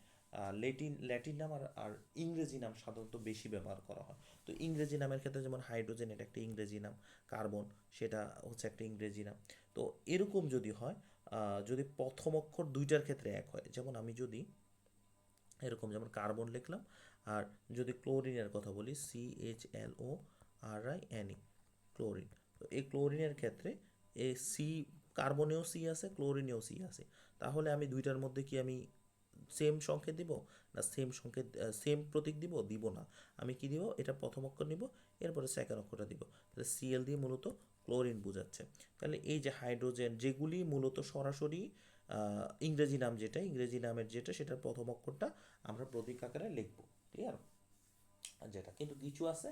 ল্যাটিন নাম আর ইংরেজি নাম সাধারণত বেশি ব্যবহার করা হয়। তো ইংরেজি নামের ক্ষেত্রে যেমন হাইড্রোজেন, এটা একটা ইংরেজি নাম, কার্বন সেটা হচ্ছে একটা ইংরেজি নাম। তো এরকম যদি হয়, যদি প্রথম অক্ষর দুইটার ক্ষেত্রে এক হয়, যেমন আমি যদি এরকম যেমন কার্বন লিখলাম, আর যদি ক্লোরিনের কথা বলি CHLORINE, ক্লোরিন, তো এই ক্লোরিনের ক্ষেত্রে এই সি, কার্বনেও সি আছে, ক্লোরিনেও সি আছে, তাহলে আমি দুইটার মধ্যে কি আমি সেম সংকেত দিব না সেম সংকেত, সেম প্রতীক দিব না। আমি কি দিব? এটা প্রথম অক্ষর নিব, এরপরে সেকেন্ড অক্ষরটা দিব। তাহলে সিএল দিয়ে মূলত ক্লোরিন বোঝাচ্ছে। তাহলে এই যে হাইড্রোজেন, যেগুলি মূলত সরাসরি ইংরেজি নাম, যেটা ইংরেজি নামের যেটা সেটার প্রথম অক্ষরটা আমরা প্রতীক আকারে লিখব, ক্লিয়ার? যেটা কিন্তু কিছু আছে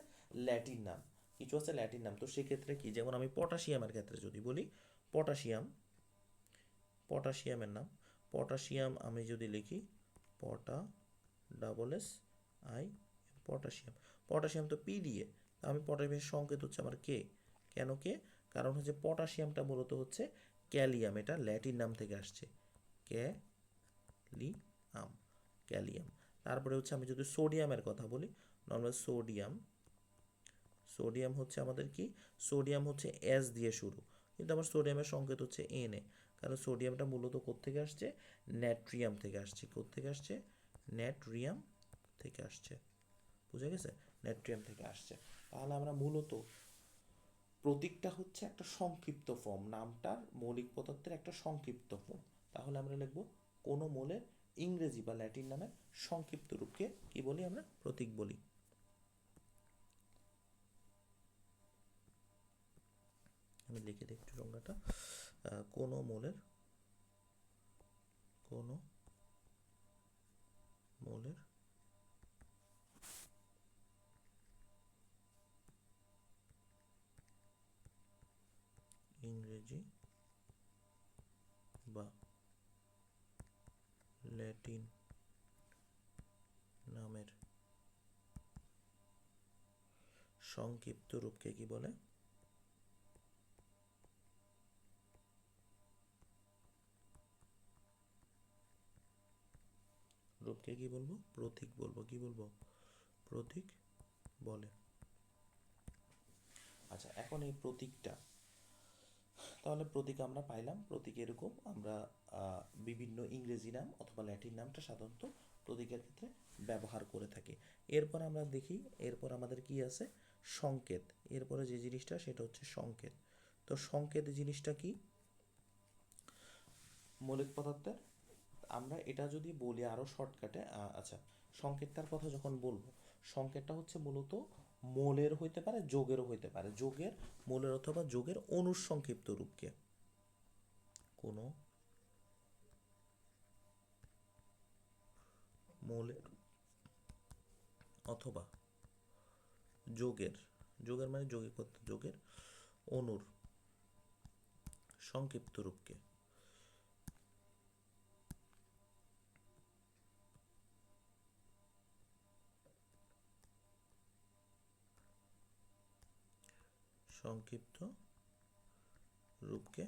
ল্যাটিন নাম, কিছু আছে ল্যাটিন নাম। তো সেক্ষেত্রে কি, যেমন আমি পটাশিয়ামের ক্ষেত্রে যদি বলি, পটাশিয়াম, পটাশিয়ামের নাম, পটাশিয়াম আমি যদি লিখি POTASSI, পটাশিয়াম, পটাশিয়াম তো পি দিয়ে, আমি পটাশিয়ামের সংকেত হচ্ছে আমার কে। কেন কে? কারণ হচ্ছে পটাশিয়ামটা মূলত হচ্ছে ক্যালিয়াম, এটা ল্যাটিন নাম থেকে আসছে, ক্যালিয়াম, ক্যালিয়াম। তারপরে হচ্ছে আমি যদি সোডিয়ামের কথা বলি, নর্মাল সোডিয়াম, সোডিয়াম হচ্ছে আমাদের কি? সোডিয়াম হচ্ছে এস দিয়ে শুরু, কিন্তু আমার সোডিয়ামের সংকেত হচ্ছে Na, কারণ সোডিয়ামটা মূলত কোত্থেকে আসছে? ন্যাট্রিয়াম থেকে আসছে। কোত্থেকে আসছে? ন্যাট্রিয়াম থেকে আসছে, বুঝে গেছে? ন্যাট্রিয়াম থেকে আসছে। তাহলে আমরা মূলত প্রতীকটা হচ্ছে একটা সংক্ষিপ্ত ফর্ম, নামটার মৌলিক পদার্থের একটা সংক্ষিপ্ত ফর্ম। তাহলে আমরা লিখব কোনো মৌলের ইংরেজি বা ল্যাটিন নামের সংক্ষিপ্ত রূপকে কি বলি? আমরা প্রতীক বলি। আমি লিখে দিই একটু সংজ্ঞাটা। কোনো মোলের ইংরেজি বা ল্যাটিন নামের সংক্ষিপ্ত রূপকে কি বলে? রূপকে কি বলবো? প্রতীক বলবো। কি বলবো? প্রতীক বলে। আচ্ছা, এখন এই প্রতীকটা, তাহলে প্রতীক আমরা পাইলাম। প্রতীক এরকম আমরা বিভিন্ন ইংরেজি নাম অথবা ল্যাটিন নামটা সাধারণত প্রতীকের ক্ষেত্রে ব্যবহার করে থাকি। এরপর আমরা দেখি, এরপর আমাদের কি আছে? সংকেত। এরপরে যে জিনিসটা সেটা হচ্ছে সংকেত। তো সংকেত জিনিসটা কি? মৌলিক পদার্থের, আমরা এটা যদি বলি আরও শর্টকাটে, আচ্ছা, সংকেতটার কথা যখন বলবো, সংকেতটা হচ্ছে মূলত মোলের হইতে পারে, যোগেরও হইতে পারে। যোগের, মোলের অথবা যোগের অনুসংক্ষিপ্ত রূপকে, কোনো মোলের অথবা যোগের, যোগের মানে যৌগিক পদার্থ, যোগের অনুর সংক্ষিপ্ত রূপকে সংক্ষিপ্ত রূপকে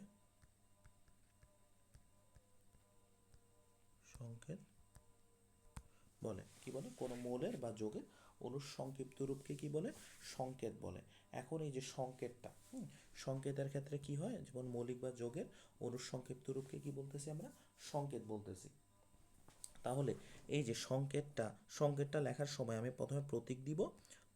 সংকেত বলে। কি বলে? কোনো মৌলের বা যোগের অনুসংক্ষিপ্ত রূপকে কি বলে? সংকেত বলে। এখন এই যে সংকেতটা, সংকেতের ক্ষেত্রে কি হয়? যেমন মৌলিক বা যোগের অনুসংক্ষিপ্ত রূপকে কি বলতেছি আমরা? সংকেত বলতেছি। তাহলে এই যে সংকেতটা লেখার সময় আমি প্রথমে প্রতীক দিব।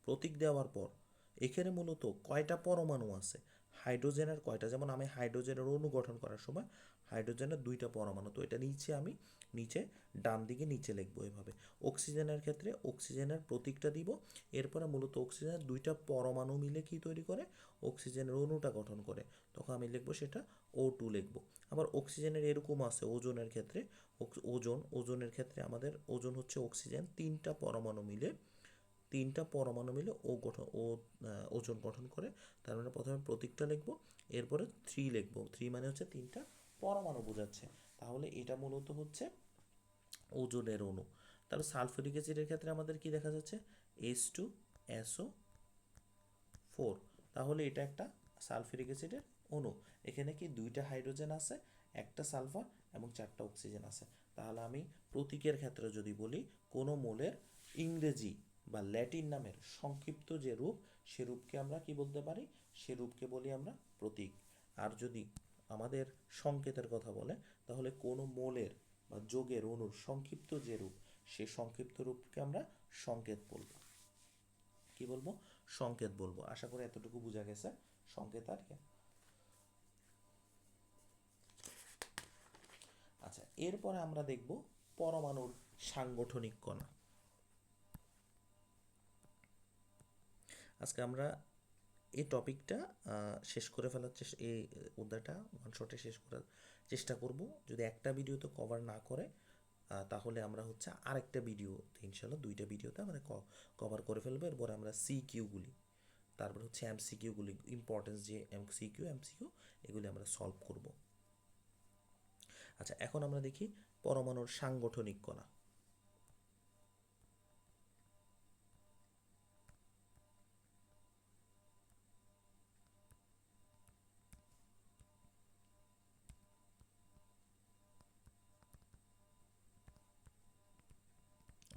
প্রতীক দেওয়ার পর এখানে মূলত কয়টা পরমাণু আছে, হাইড্রোজেনের কয়টা, যেমন আমি হাইড্রোজেনের অণু গঠন করার সময় হাইড্রোজেনের 2টা পরমাণু, তো এটা নিচে ডান দিকে নিচে লিখবো এভাবে। অক্সিজেনের ক্ষেত্রে অক্সিজেনের প্রতীকটা দিব। এরপরে মূলত অক্সিজেনের 2টা পরমাণু মিলে কি তৈরি করে? অক্সিজেনের অণুটা গঠন করে। তখন আমি লিখবো সেটা O2 লিখবো। আবার অক্সিজেনের এরকম আছে ওজনের ক্ষেত্রে, ওজনের ক্ষেত্রে আমাদের ওজন হচ্ছে অক্সিজেন 3টা পরমাণু মিলে ওজন গঠন করে। তার মানে প্রথমে প্রতীকটা লিখবো, এরপরে 3 লিখবো। 3 মানে হচ্ছে 3টা পরমাণু বোঝাচ্ছে। তাহলে এটা মূলত হচ্ছে ওজনের অণু। তাহলে সালফিউরিক অ্যাসিডের ক্ষেত্রে আমাদের কি দেখা যাচ্ছে? H2SO4। তাহলে এটা একটা সালফিউরিক অ্যাসিডের অণু। এখানে কি 2টা হাইড্রোজেন আছে, একটা সালফার এবং 4টা অক্সিজেন আছে। তাহলে আমি প্রতীকের ক্ষেত্রে যদি বলি, কোনো মোলের ইংরেজি বা ল্যাটিন নামের সংক্ষিপ্ত যে রূপ, সে রূপকে আমরা কি বলতে পারি? সে রূপকে বলি আমরা প্রতীক। আর যদি আমাদের সংকেতের কথা বলে, তাহলে কোনো মোলের বা যোগের অণুর সংক্ষিপ্ত যে রূপ, সে সংক্ষিপ্ত রূপকে আমরা সংকেত বলবো। কি বলবো? সংকেত বলবো। আশা করি এতটুকু বোঝা গেছে সংকেত আর কি। আচ্ছা, এরপরে আমরা দেখব পরমাণুর সাংগঠনিক কণা। আজকে আমরা এই টপিকটা শেষ করে ফেলার এই অধ্যায়টা ওয়ান শটে শেষ করার চেষ্টা করব। যদি একটা ভিডিওতে কভার না করে, তাহলে আমরা হচ্ছে আরেকটা ভিডিওতে, ইনশাল্লাহ 2টা ভিডিওতে আমরা কভার করে ফেলবো। এরপরে আমরা সিকিউগুলি, তারপর হচ্ছে এমসিকিউগুলি, ইম্পর্টেন্স যে এমসিকিউ এগুলি আমরা সলভ করব। আচ্ছা, এখন আমরা দেখি পরমাণুর সাংগঠনিক কণা।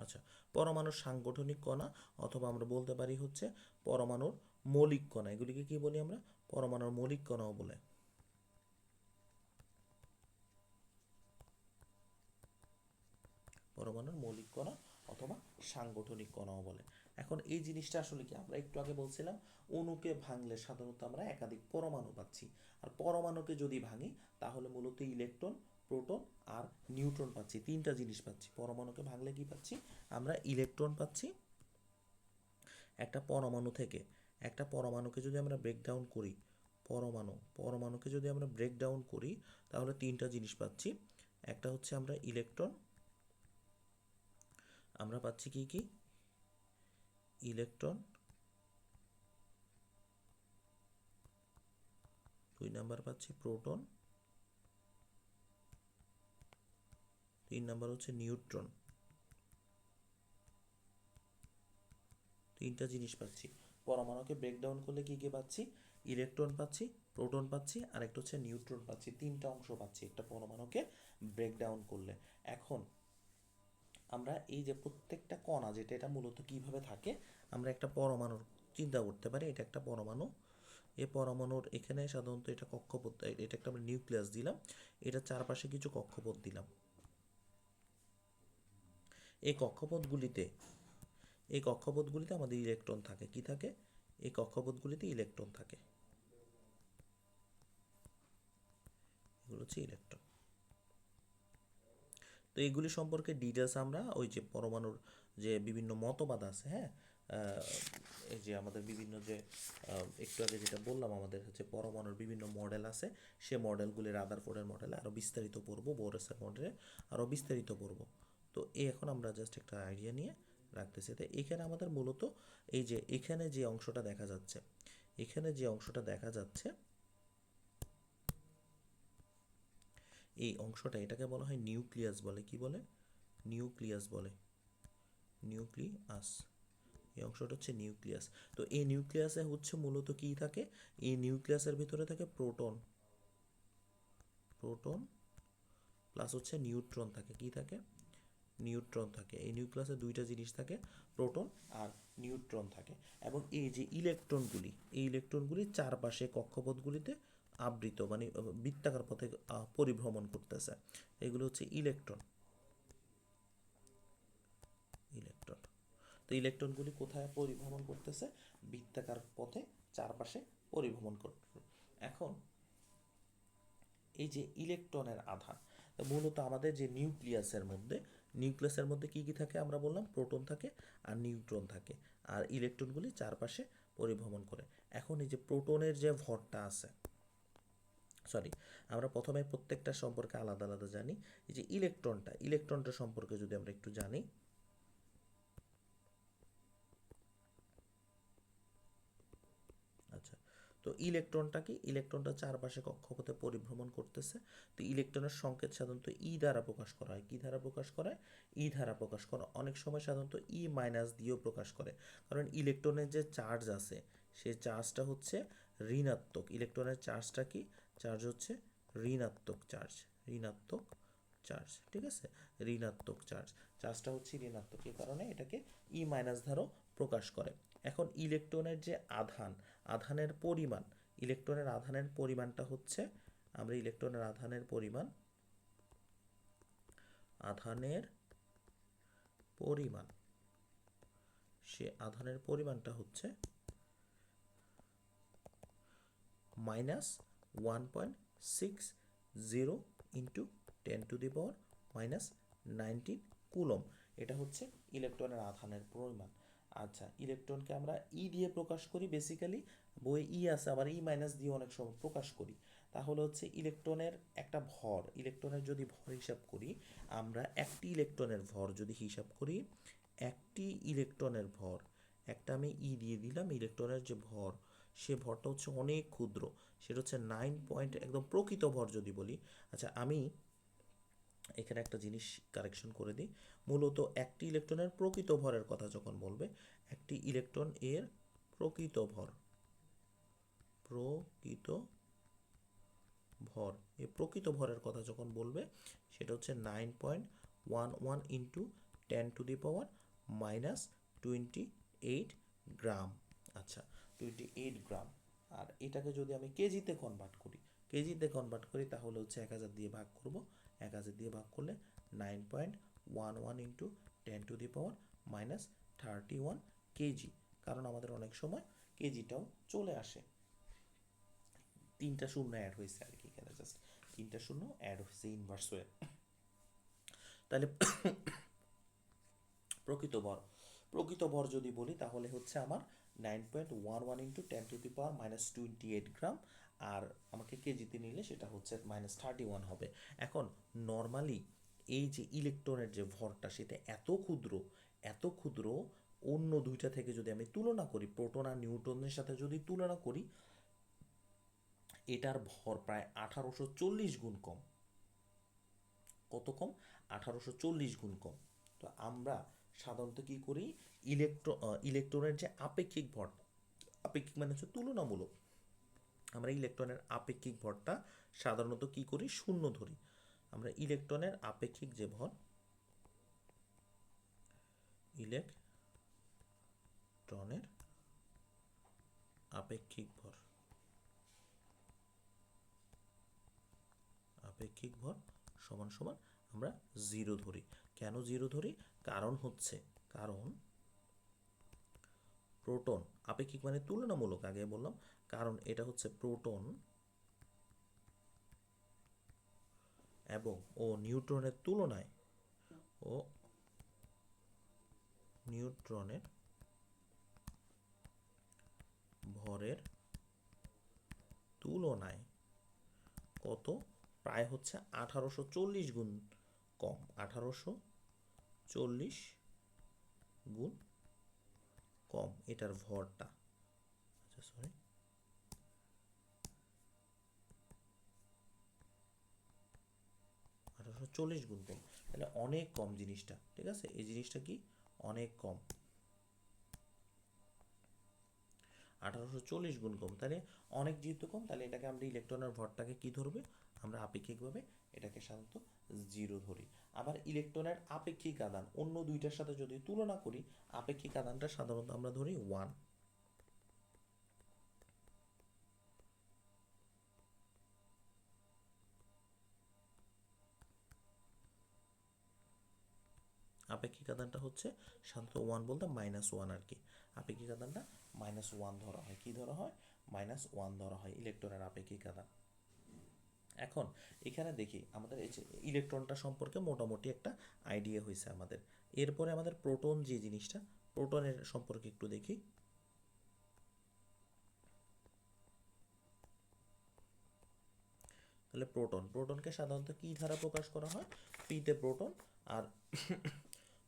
আচ্ছা, পরমাণুর সাংগঠনিক কণা, অথবা আমরা বলতে পারি হচ্ছে পরমাণুর মৌলিক কণা। এগুলিকে কি বলি আমরা? পরমাণুর মৌলিক কণাও বলে। পরমাণুর মৌলিক কণা অথবা সাংগঠনিক কণাও বলে। এখন এই জিনিসটা আসলে কি? আমরা একটু আগে বলছিলাম অণুকে ভাঙলে সাধারণত আমরা একাধিক পরমাণু পাচ্ছি। আর পরমাণুকে যদি ভাঙি, তাহলে মূলত ইলেকট্রন, প্রোটন আর নিউট্রন পাচ্ছি। 3টা জিনিস পাচ্ছি। পরমাণুকে ভাঙলে কি পাচ্ছি? আমরা ইলেকট্রন পাচ্ছি একটা পরমাণু থেকে। একটা পরমাণুকে যদি আমরা ব্রেকডাউন করি, পরমাণুকে যদি আমরা ব্রেক ডাউন করি তাহলে তিনটা জিনিস পাচ্ছি। একটা হচ্ছে আমরা ইলেকট্রন, আমরা পাচ্ছি কি কি ইলেকট্রন, 2 নাম্বার পাচ্ছি প্রোটন, 3 নাম্বার হচ্ছে নিউট্রন। তিনটা জিনিস পাচ্ছি। পরমাণুকে ব্রেকডাউন করলে কি কি পাচ্ছি? ইলেকট্রন পাচ্ছি, প্রোটন পাচ্ছি, আর একটা হচ্ছে নিউট্রন পাচ্ছি। তিনটা অংশ পাচ্ছি একটা পরমাণুকে ব্রেকডাউন করলে। এখন আমরা এই যে প্রত্যেকটা কণা যেটা, এটা মূলত কিভাবে থাকে, আমরা একটা পরমাণুর চিন্তা করতে পারি। এটা একটা পরমাণু, এই পরমাণুর এখানে সাধারণত এটা কক্ষপথ, এটা একটা আমরা নিউক্লিয়াস দিলাম, এটা চারপাশে কিছু কক্ষপথ দিলাম। এই কক্ষপথগুলিতে আমাদের ইলেকট্রন থাকে। কি থাকে? এই কক্ষপথগুলিতে ইলেকট্রন থাকে। এগুলো হচ্ছে ইলেকট্রন। তো এইগুলি সম্পর্কে ডিটেলস আমরা ওই যে পরমাণুর যে বিভিন্ন মতবাদ আছে, হ্যাঁ, এই যে আমাদের বিভিন্ন যে একটু আগে যেটা বললাম, আমাদের হচ্ছে পরমাণুর বিভিন্ন মডেল আছে, সে মডেলগুলি রাদারফোর্ডের মডেলে আরও বিস্তারিত পড়বো, বোরেসের মডেলে আরও বিস্তারিত পড়বো। তো এখন আমরা জাস্ট একটা আইডিয়া নিয়ে রাখতেছি। তো এখানে আমাদের মূলত এই যে এখানে যে অংশটা দেখা যাচ্ছে, এই অংশটা, এটাকে বলা হয় নিউক্লিয়াস বলে। কি বলে? নিউক্লিয়াস বলে, নিউক্লিয়াস। এই অংশটা হচ্ছে নিউক্লিয়াস। তো এই নিউক্লিয়াসে হচ্ছে মূলত কি থাকে? এই নিউক্লিয়াসের ভিতরে থাকে প্রোটন প্লাস হচ্ছে নিউট্রন থাকে। কি থাকে? নিউট্রন থাকে। এই নিউক্লিয়াসে দুইটা জিনিস থাকে, প্রোটন আর নিউট্রন থাকে। এবং এই যে ইলেকট্রনগুলি চারপাশে কক্ষপথগুলিতে আবৃত, মানে বৃত্তাকার পথে পরিভ্রমণ করতেছে। এগুলো হচ্ছে ইলেকট্রন। তো ইলেকট্রনগুলি কোথায় পরিভ্রমণ করতেছে? বৃত্তাকার পথে চারপাশে পরিভ্রমণ করতেছে। এখন এই যে ইলেকট্রনের আধান, মূলত আমাদের যে নিউক্লিয়াসের মধ্যে কি কি থাকে? আমরা বললাম প্রোটন থাকে আর নিউট্রন থাকে, আর ইলেকট্রনগুলি চারপাশে পরিভ্রমণ করে। এখন এই যে প্রোটনের যে ভরটা আছে, আমরা প্রথমে প্রত্যেকটা সম্পর্কে আলাদা আলাদা জানি। এই যে ইলেকট্রনটা সম্পর্কে যদি আমরা একটু জানি, আচ্ছা, তো ইলেকট্রনটা কি? ইলেকট্রনটা চারপাশে কক্ষপথে পরিভ্রমণ করতেছে। তো ইলেকট্রনের সংকেত সাধারণত ই দ্বারা প্রকাশ করা হয়। কি দ্বারা প্রকাশ করা হয়? ই দ্বারা প্রকাশ করা। অনেক সময় সাধারণত ই মাইনাস দিয়েও প্রকাশ করে, কারণ ইলেকট্রনের যে চার্জ আছে, সে চার্জটা হচ্ছে ঋণাত্মক। ইলেকট্রনের চার্জটা কি? চার্জ হচ্ছে ঋণাত্মক চার্জ, ঠিক আছে? চার্জটা হচ্ছে ঋণাত্মক, এই কারণে এটাকে ই মাইনাস দ্বারাও প্রকাশ করে। এখন ইলেকট্রনের যে আধানের পরিমাণটা হচ্ছে, আমরা ইলেকট্রনের আধানের পরিমাণটা হচ্ছে -1.60 ইন্টু 10⁻⁻⁹ কুলম। এটা হচ্ছে ইলেকট্রনের আধানের পরিমাণ। আচ্ছা, ইলেকট্রনকে আমরা ই দিয়ে প্রকাশ করি বেসিক্যালি, বই ই আছে, আবার ই মাইনাস দিয়ে অনেক সময় প্রকাশ করি। তাহলে হচ্ছে ইলেকট্রনের একটা ভর, ইলেকট্রনের যদি ভর হিসাব করি, আমরা একটি ইলেকট্রনের ভর যদি হিসাব করি, একটা আমি ই দিয়ে দিলাম, ইলেকট্রনের যে ভর, সে ভরটা হচ্ছে অনেক ক্ষুদ্র, সেটা হচ্ছে 9 পয়েন্ট, একদম প্রকৃত ভর যদি বলি। আচ্ছা, আমি এখানে একটা জিনিস কারেকশন করে দিই। মূলত একটি ইলেকট্রনের প্রকৃত ভরের কথা যখন বলবে, একটি ইলেকট্রন এর প্রকৃত ভর, এই প্রকৃত ভরের কথা যখন বলবে, সেটা হচ্ছে 9.11 ইন্টু 10⁻⁻28 গ্রাম। আচ্ছা, 28 গ্রাম। আর এটাকে যদি আমি কেজিতে কনভার্ট করি, তাহলে হচ্ছে 1000 দিয়ে ভাগ করব। 1000 দিয়ে ভাগ করলে 9.11 ইন্টু 10⁻31 কেজি। কারণ আমাদের অনেক সময় কেজিটাও চলে আসে। 3টা শূন্য অ্যাড হয়েছে আর কি, এখানে জাস্ট 3টা শূন্য অ্যাড হয়েছে ইনভার্স হয়ে। তাহলে প্রকৃত ভর যদি বলি, তাহলে হচ্ছে আমার 9.11 ইন্টু 10⁻⁻28 গ্রাম। আর আমাকে কেজিতে নিলে সেটা হচ্ছে -31 হবে। এখন নর্মালি এই যে ইলেকট্রনের যে ভরটা সেটা এত ক্ষুদ্র, অন্য দুইটা থেকে যদি আমি তুলনা করি, প্রোটন আর নিউট্রনের সাথে যদি তুলনা করি, এটার ভর প্রায় 1840 গুণ কম। কত কম? 1840 গুণ কম। তো আমরা সাধারণত কি করি, ইলেকট্রনের যে আপেক্ষিক ভর, আপেক্ষিক মানে হচ্ছে তুলনামূলক, আমরা ইলেকট্রনের আপেক্ষিক ভরটা সাধারণত কি করি, শূন্য ধরি। আমরা ইলেকট্রনের আপেক্ষিক যে ভর, ইলেকট্রনের আপেক্ষিক ভর, আপেক্ষিক ভর সমান সমান আমরা 0 ধরি। কেন 0 ধরি? কারণ প্রোটন, আপেক্ষিক মানে তুলনামূলক, আগে বললাম, কারণ এটা হচ্ছে প্রোটন এবং নিউট্রনের তুলনায়, ও নিউট্রনের ভরের তুলনায় কত? প্রায় হচ্ছে 1840 গুণ কম, 1840 গুণ কম এটার ভরটা। আচ্ছা সরি, 1840 গুণ কম, তাহলে অনেক কম জিনিসটা, ঠিক আছে, এই জিনিসটা কি অনেক কম, 1840 গুণ কম, তাহলে অনেক যেহেতু কম, তাহলে এটাকে আমরা ইলেকট্রনের ভরটাকে কি ধরবে, আমরা আপেক্ষিকভাবে এটাকে সাধারণত 0 ধরি। আবার ইলেকট্রনের আপেক্ষিক আদান অন্য দুইটার সাথে যদি তুলনা করি, আপেক্ষিক আদানটা সাধারণত আমরা ধরি 1। আপেক্ষিক আদানটা হচ্ছে সাধারণত 1 বলতে -1 আর কি। আপেক্ষিক আদানটা -1 ধরা হয়। কি ধরা হয়? -1 ধরা হয় ইলেকট্রনের আপেক্ষিক আদান। এখন এখানে দেখি আমাদের এই যে ইলেকট্রনটা সম্পর্কে মোটামুটি একটা আইডিয়া হয়েছে আমাদের। এরপরে আমাদের প্রোটন যে জিনিসটা, প্রোটনের সম্পর্কে একটু দেখি। তাহলে প্রোটনকে সাধারণত কি দ্বারা প্রকাশ করা হয়? পিতে প্রোটন, আর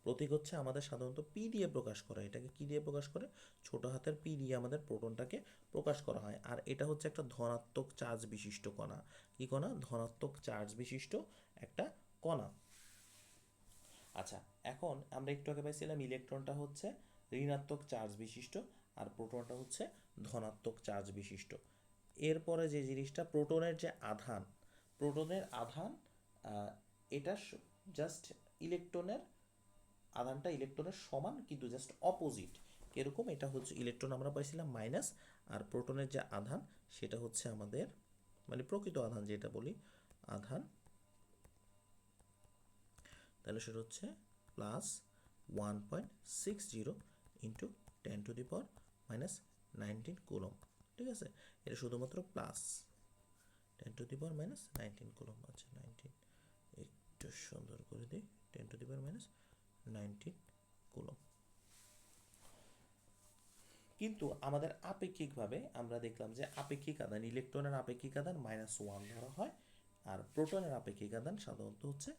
প্রতীক হচ্ছে আমাদের সাধারণত পি দিয়ে প্রকাশ করা। এটাকে কি দিয়ে প্রকাশ করে? ছোট হাতের পি দিয়ে আমাদের প্রোটনটাকে প্রকাশ করা হয়। আর এটা হচ্ছে একটা ধনাত্মক চার্জ বিশিষ্ট কণা। কি কণা? ধনাত্মক চার্জ বিশিষ্ট একটা কণা। আচ্ছা, এখন আমরা একটু আগে পাইছিলাম ইলেকট্রনটা হচ্ছে ঋণাত্মক চার্জ বিশিষ্ট আর প্রোটনটা হচ্ছে ধনাত্মক চার্জ বিশিষ্ট। এরপরে যে জিনিসটা, প্রোটনের আধান, এটা জাস্ট ইলেকট্রনের আধানটা ইলেকট্রনের সমান কিন্তু জাস্ট অপোজিট। কিরকম? এটা হচ্ছে ইলেকট্রন আমরা পাইছিলাম মাইনাস, আর প্রোটনের যে আধান সেটা হচ্ছে আমাদের, মানে প্রকৃত আধান যেটা বলি, আধান, তাহলে সেটা হচ্ছে +1.60 ইন্টু 10⁻⁻19 কুলম। ঠিক আছে, এটা শুধুমাত্র প্লাস 10⁻⁻19 কুলম। আচ্ছা 19 একটু সুন্দর করে দিই, 10⁻⁻19 কুলম। কিন্তু আমাদের আপেক্ষিকভাবে আমরা দেখলাম যে আপেক্ষিক আদান, ইলেকট্রনের আপেক্ষিক আদান -1 ধরা হয়, আর প্রোটনের আপেক্ষিক আদান সাধারণত হচ্ছে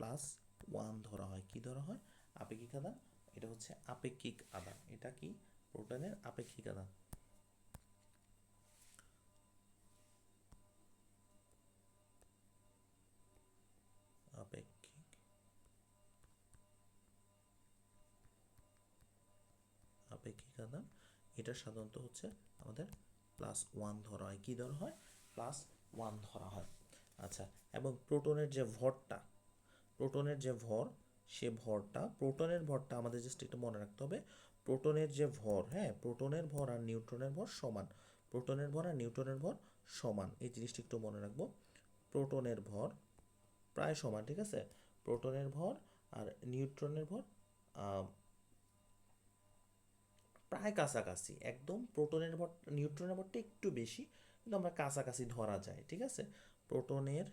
+1 ধরা হয়। কি ধরা হয়? আপেক্ষিক আদান। এটা হচ্ছে আপেক্ষিক আদান। এটা কি? প্রোটনের আপেক্ষিক আদান। আপেক্ষিক আপেক্ষিক আদান, এটা সাধারণত হচ্ছে আমাদের +1 ধরা হয়। কি ধরা হয়? +1 ধরা হয়। আচ্ছা, এবং প্রোটনের যে ভরটা, প্রোটনের যে ভর, সে ভরটা, প্রোটনের ভরটা আমাদের জাস্ট একটু মনে রাখতে হবে, প্রোটনের যে ভর, হ্যাঁ, প্রোটনের ভর আর নিউট্রনের ভর সমান। প্রোটনের ভর আর নিউট্রনের ভর সমান, এই জিনিসটা একটু মনে রাখবো। প্রোটনের ভর প্রায় সমান, ঠিক আছে, প্রোটনের ভর আর নিউট্রনের ভর প্রায় কাছাকাছি একদম। প্রোটনের ভর নিউট্রনের ভরটা একটু বেশি, কিন্তু আমরা কাছাকাছি ধরা যায়, ঠিক আছে। প্রোটনের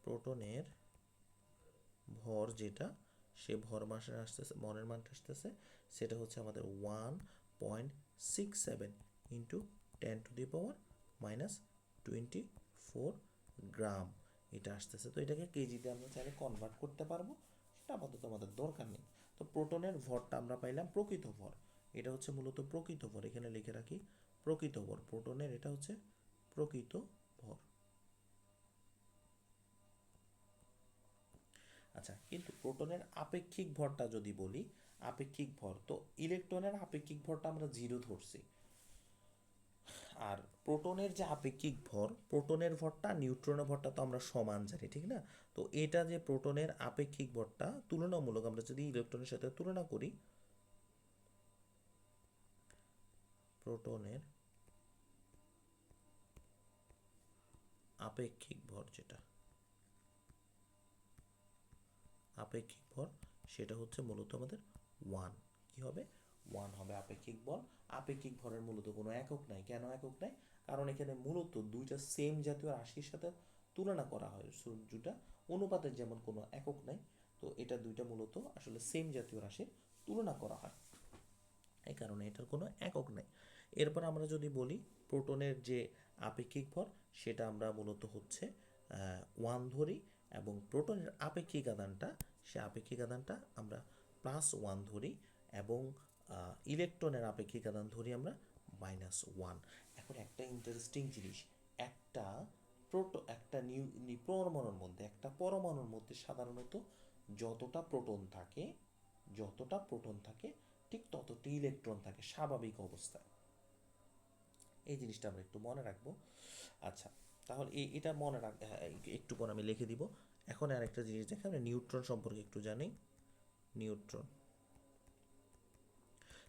প্রোটনের ভর যেটা, সে ভর মাসে আসতেছে, মনের মানটা আসতেছে, সেটা হচ্ছে আমাদের 1.67 ইন্টু 10⁻24 গ্রাম এটা আসতেছে। তো এটাকে কেজিতে আমরা চাইলে কনভার্ট করতে পারবো, সেটা আপাতত আমাদের দরকার নেই। তো প্রোটনের ভরটা আমরা পাইলাম প্রকৃত ভর, এটা হচ্ছে মূলত প্রকৃত ভর, এখানে লিখে রাখি প্রকৃত ভর প্রোটনের, এটা হচ্ছে প্রকৃত ভর। আচ্ছা, কিন্তু প্রোটনের আপেক্ষিক ভরটা যদি বলি, আপেক্ষিক ভর, তো ইলেকট্রনের আপেক্ষিক ভরটা আমরা 0 ধরছি, আর প্রোটনের যে আপেক্ষিক ভর, প্রোটনের ভরটা নিউট্রনের ভরটা তো আমরা সমান জানি, ঠিক না? তো এটা যে প্রোটনের আপেক্ষিক ভরটা তুলনামূলক আমরা যদি ইলেকট্রনের সাথে তুলনা করি, প্রোটনের আপেক্ষিক ভর যেটা আপেক্ষিক ভর, সেটা হচ্ছে মূলত আমাদের 1। কি হবে? 1 হবে আপেক্ষিক ভর। আপেক্ষিক ভরের মূলত কোনো একক নাই। কেন একক নাই? কারণ এখানে মূলত দুইটা সেম জাতীয় রাশির সাথে তুলনা করা হয়, দুটা অনুপাতের যেমন কোনো একক নাই, তো এটা দুইটা মূলত আসলে সেম জাতীয় রাশির তুলনা করা হয়, এই কারণে এটার কোনো একক নাই। এরপর আমরা যদি বলি প্রোটনের যে আপেক্ষিক ভর, সেটা আমরা মূলত হচ্ছে 1 ধরি, এবং প্রোটনের আপেক্ষিক আদানটা, সে আপেক্ষিক আদানটা আমরা +1 ধরি, এবং ইলেকট্রনের আপেক্ষিক আদান ধরি আমরা -1। এখন একটা ইন্টারেস্টিং জিনিস, একটা একটা পরমাণুর মধ্যে সাধারণত যতটা প্রোটন থাকে, যতটা প্রোটন থাকে ঠিক ততটি ইলেকট্রন থাকে স্বাভাবিক অবস্থায়। এই জিনিসটা আমরা একটু মনে রাখবো। আচ্ছা, তাহলে এটা মনে রাখ, একটু পর আমি লিখে দিব। এখন আর একটা জিনিস দেখে আমরা নিউট্রন সম্পর্কে একটু জানি। নিউট্রন,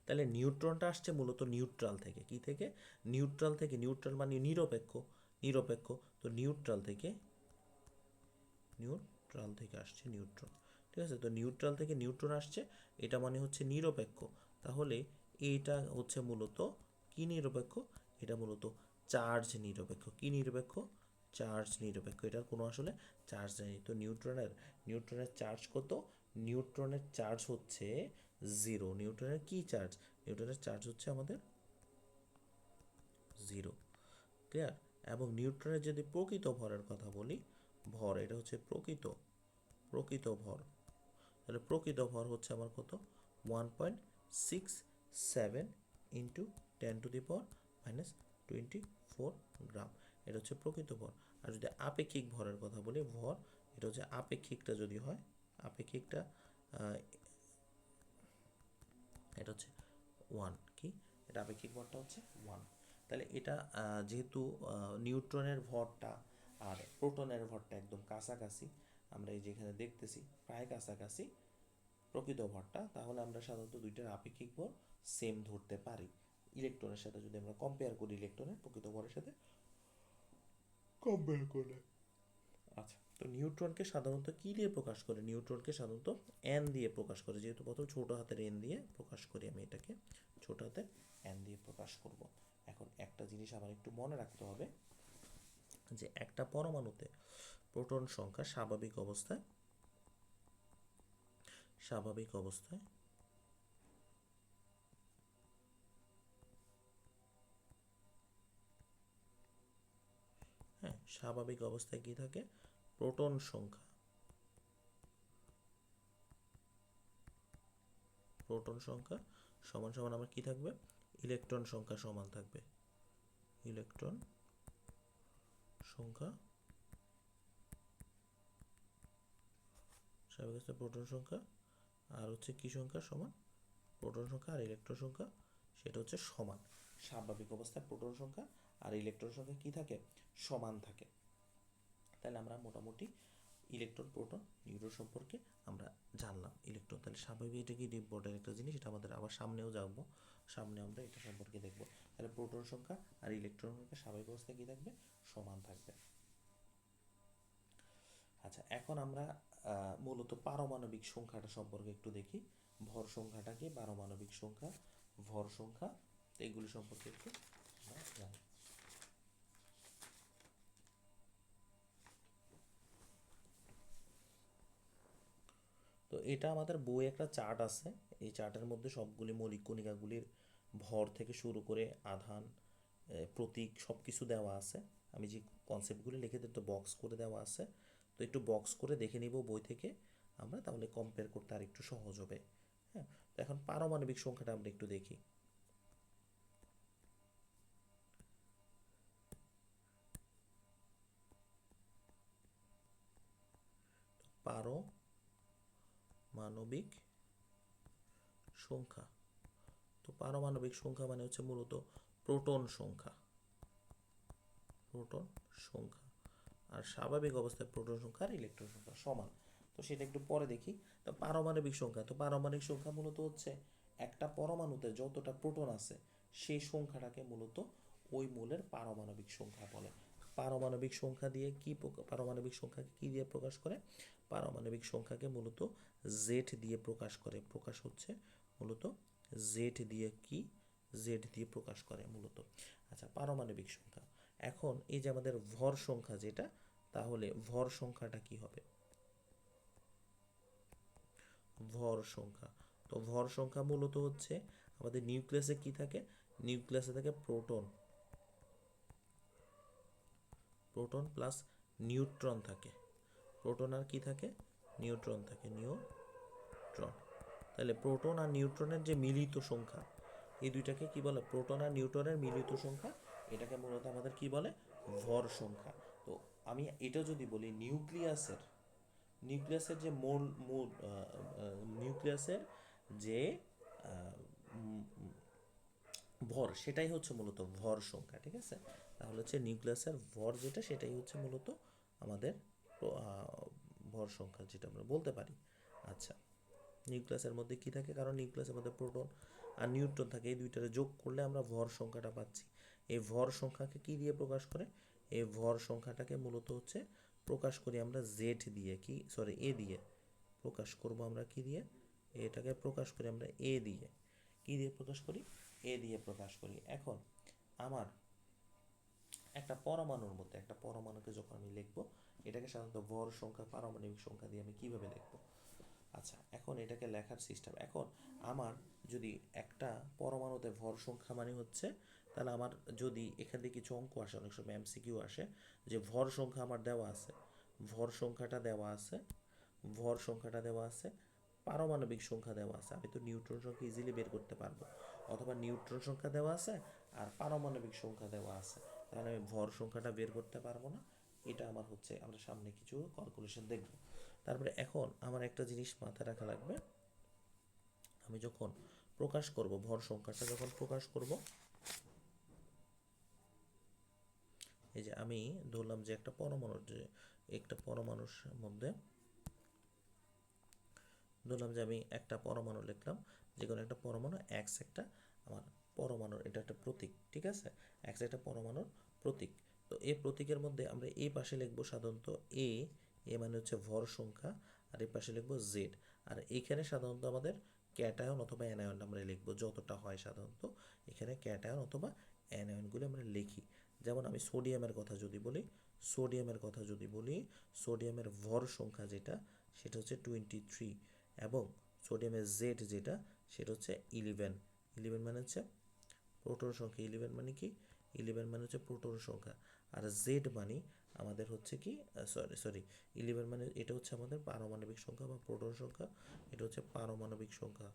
তাহলে নিউট্রনটা আসছে মূলত নিউট্রাল থেকে। কি থেকে? নিউট্রাল থেকে। নিউট্রাল মানে নিরপেক্ষ, নিরপেক্ষ। তো নিউট্রাল থেকে, নিউট্রাল থেকে আসছে নিউট্রন, ঠিক আছে? তো নিউট্রাল থেকে নিউট্রন আসছে, এটা মানে হচ্ছে নিরপেক্ষ। তাহলে এইটা হচ্ছে মূলত কি নিরপেক্ষ? এটা মূলত চার্জ নিরপেক্ষ। কি নিরপেক্ষ? চার্জ নিরপেক্ষ। এটার কোনো আসলে চার্জ নেই। তো নিউট্রনের চার্জ কত? নিউট্রনের চার্জ হচ্ছে 0। নিউট্রনের কি চার্জ? নিউট্রনের চার্জ হচ্ছে আমাদের 0। ক্লিয়ার? এবং নিউট্রনের যদি প্রকৃত ভরের কথা বলি, ভর, এটা হচ্ছে প্রকৃত প্রকৃত ভর। তাহলে প্রকৃত ভর হচ্ছে আমার কত? 1.67 ইন্টু 10⁻24 গ্রাম, এটা হচ্ছে প্রকৃত ভর। আর যদি আপেক্ষিক ভরের কথা বলি, ভর, এটা হচ্ছে আপেক্ষিকটা যদি হয়, আপেক্ষিকটা এটা হচ্ছে 1। কি? এটা আপেক্ষিক ভরটা হচ্ছে 1। তাহলে এটা যেহেতু নিউট্রনের ভরটা আর প্রোটনের ভরটা একদম কাছাকাছি, আমরা এই যেখানে দেখতেছি প্রায় কাছাকাছি প্রকৃত ভরটা, তাহলে আমরা সাধারণত দুইটার আপেক্ষিক ভর সেম ধরতে পারি। ইলেকট্রনের সাথে যদি আমরা কম্পেয়ার করি, ইলেকট্রনের প্রকৃত ভরের সাথে কম্পেয়ার করে। আচ্ছা, তো নিউট্রনকে সাধারণত কি দিয়ে প্রকাশ করে? নিউট্রনকে সাধারণত এন দিয়ে প্রকাশ করে, যেহেতু প্রথম ছোট হাতের এন দিয়ে প্রকাশ করি, আমি এটাকে ছোট হাতের এন দিয়ে প্রকাশ করব। এখন একটা জিনিস আমার একটু মনে রাখতে হবে, যে একটা পরমাণুতে প্রোটন সংখ্যা স্বাভাবিক অবস্থায়, স্বাভাবিক অবস্থায় হ্যাঁ, স্বাভাবিক অবস্থায় কি থাকে? প্রোটন সংখ্যা, প্রোটন সংখ্যা সমান সমান আমার কি থাকবে? ইলেকট্রন সংখ্যা সমান থাকবে। ইলেকট্রন সংখ্যা, স্বাভাবিক অবস্থায় প্রোটন সংখ্যা আর হচ্ছে কি সংখ্যা সমান? প্রোটন সংখ্যা আর ইলেকট্রন সংখ্যা, সেটা হচ্ছে সমান। স্বাভাবিক অবস্থায় প্রোটন সংখ্যা আর ইলেকট্রন সংখ্যা কি থাকে? সমান থাকে। তাহলে আমরা মোটামুটি ইলেকট্রন, প্রোটন, নিউট্রন সম্পর্কে আমরা জানলাম। ইলেকট্রন, তাহলে স্বাভাবিক, এটা কি ইম্পর্টেন্ট একটা জিনিস, এটা আমাদের আবার সামনেও যাবো, সামনে আমরা এটা সম্পর্কে দেখব। তাহলে প্রোটন সংখ্যা আর ইলেকট্রন সংখ্যা স্বাভাবিক অবস্থায় কি থাকবে? সমান থাকবে। আচ্ছা, এখন আমরা মূলত পারমাণবিক সংখ্যাটা সম্পর্কে একটু দেখি। ভর সংখ্যাটা কি? পারমাণবিক সংখ্যা, ভর সংখ্যা, এগুলি সম্পর্কে একটু আমরা জানি। তো এটা আমাদের বইয়ে একটা চার্ট আছে, এই চার্টের মধ্যে সবগুলি মৌলিক কণিকাগুলির ভর থেকে শুরু করে আধান প্রতীক সব কিছু দেওয়া আছে। আমি যে কনসেপ্টগুলো লিখে একটু বক্স করে দেওয়া আছে, তো একটু বক্স করে দেখে নিব বই থেকে আমরা, তাহলে কম্পেয়ার করতে আর একটু সহজ হবে। হ্যাঁ, তো এখন পারমাণবিক সংখ্যাটা আমরা একটু দেখি। পারমাণবিক সংখ্যা, তো পারমাণবিক সংখ্যা মানে হচ্ছে মূলত প্রোটন সংখ্যা, প্রোটন সংখ্যা। আর স্বাভাবিক অবস্থায় প্রোটন সংখ্যা আর ইলেকট্রন সংখ্যা সমান। তো সেটা একটু পরে দেখি। তো পারমাণবিক সংখ্যা, তো পারমাণবিক সংখ্যা মূলত হচ্ছে একটা পরমাণুতে যতটা প্রোটন আছে সেই সংখ্যাটাকে মূলত ওই মূলের পারমাণবিক সংখ্যা বলে। পারমাণবিক সংখ্যা দিয়ে কি পারমাণবিক সংখ্যাকে কি দিয়ে প্রকাশ করে? পারমাণবিক সংখ্যাকে মূলত জেড দিয়ে প্রকাশ করে। প্রকাশ হচ্ছে মূলত জেড দিয়ে, কি জেড দিয়ে প্রকাশ করে মূলত। আচ্ছা, পারমাণবিক সংখ্যা। এখন এই যে আমাদের ভর সংখ্যা যেটা, তাহলে ভর সংখ্যাটা কি হবে? ভর সংখ্যা, তো ভর সংখ্যা মূলত হচ্ছে আমাদের নিউক্লিয়াসে কি থাকে? নিউক্লিয়াসে থাকে প্রোটন, প্রোটন প্লাস নিউট্রন থাকে। প্রোটন আর কি থাকে? নিউট্রন থাকে, নিউট্রন। তাহলে প্রোটন আর নিউট্রনের যে মিলিত সংখ্যা, এই দুইটাকে কি বলে? প্রোটন আর নিউট্রনের মিলিত সংখ্যা। এটাকে মূলত আমাদের কি বলে? ভর সংখ্যা। তো আমি এটা যদি বলি নিউক্লিয়াসের, নিউক্লিয়াসের যে মূল মূল নিউক্লিয়াসের যে ভর, সেটাই হচ্ছে মূলত ভর সংখ্যা। ঠিক আছে, তাহলে হচ্ছে নিউক্লিয়াসের ভর যেটা, সেটাই হচ্ছে মূলত আমাদের ভর সংখ্যা, যেটা আমরা বলতে পারি। আচ্ছা, নিউক্লিয়াসের মধ্যে কি থাকে? কারণ নিউক্লিয়াসের মধ্যে প্রোটন আর নিউট্রন থাকে, এই দুইটারে যোগ করলে আমরা ভর সংখ্যাটা পাচ্ছি। এই ভর সংখ্যাকে কি দিয়ে প্রকাশ করে? এই ভর সংখ্যাটাকে মূলত হচ্ছে প্রকাশ করি আমরা জেড দিয়ে, কি সরি এ দিয়ে প্রকাশ করব আমরা, কি দিয়ে? এটাকে প্রকাশ করি আমরা এ দিয়ে। কি দিয়ে প্রকাশ করি? এ দিয়ে প্রকাশ করি। এখন আমার একটা পরমাণুর মধ্যে, একটা পরমাণুকে যখন আমি লিখবো, এটাকে সাধারণত ভর সংখ্যা, পারমাণবিক সংখ্যা দিয়ে আমি কিভাবে লিখবো? আচ্ছা, এখন এটাকে লেখার সিস্টেম, এখন আমার যদি একটা পরমাণুতে ভর সংখ্যা মানে হচ্ছে, তাহলে আমার যদি এখান থেকে কিছু অঙ্ক আসে, অনেক সময় এমসিকিউ আসে, যে ভর সংখ্যা আমার দেওয়া আছে, ভর সংখ্যাটা দেওয়া আছে, ভর সংখ্যাটা দেওয়া আছে, পারমাণবিক সংখ্যা দেওয়া আছে, আমি তো নিউট্রন সংখ্যা ইজিলি বের করতে পারবো। অথবা নিউট্রন সংখ্যা দেওয়া আছে আর পারমাণবিক সংখ্যা দেওয়া আছে, তাহলে আমি ভর সংখ্যাটা বের করতে পারবো না। এটা আমার হচ্ছে, আমরা সামনে কিছু ক্যালকুলেশন দেখব। তারপরে এখন আমার একটা জিনিস মাথায় রাখা লাগবে, আমি যখন প্রকাশ করব ভর সংখ্যাটা, যখন প্রকাশ করব, এই যে আমি ধরলাম যে একটা পরমাণুর, যে একটা পরমাণুর মধ্যে ধরলাম যে আমি একটা পরমাণু লিখলাম, যে কোনো একটা পরমাণু এক্স, একটা আমার পরমাণুর এটা একটা প্রতীক। ঠিক আছে, এক্স একটা পরমাণুর প্রতীক। তো এই প্রতীকের মধ্যে আমরা এই পাশে লিখবো সাধারণত এ, এ মানে হচ্ছে ভর সংখ্যা, আর এই পাশে লিখবো জেড। আর এখানে সাধারণত আমাদের ক্যাটায়ন অথবা অ্যানায়ন আমরা লিখবো, যতটা হয় সাধারণত এখানে ক্যাটায়ন অথবা অ্যানায়নগুলো আমরা লিখি। যেমন আমি সোডিয়ামের কথা যদি বলি, সোডিয়ামের কথা যদি বলি, সোডিয়ামের ভর সংখ্যা যেটা, সেটা হচ্ছে 23, এবং সোডিয়ামের জেড যেটা, সেটা হচ্ছে 11। 11 মানে হচ্ছে প্রোটন সংখ্যা। 11 মানে কি? 11 মানে হচ্ছে প্রোটন সংখ্যা। আর জেড মানে আমাদের হচ্ছে কি, সরি 11 মানে এটা হচ্ছে আমাদের পারমাণবিক সংখ্যা বা প্রোটন সংখ্যা, এটা হচ্ছে পারমাণবিক সংখ্যা,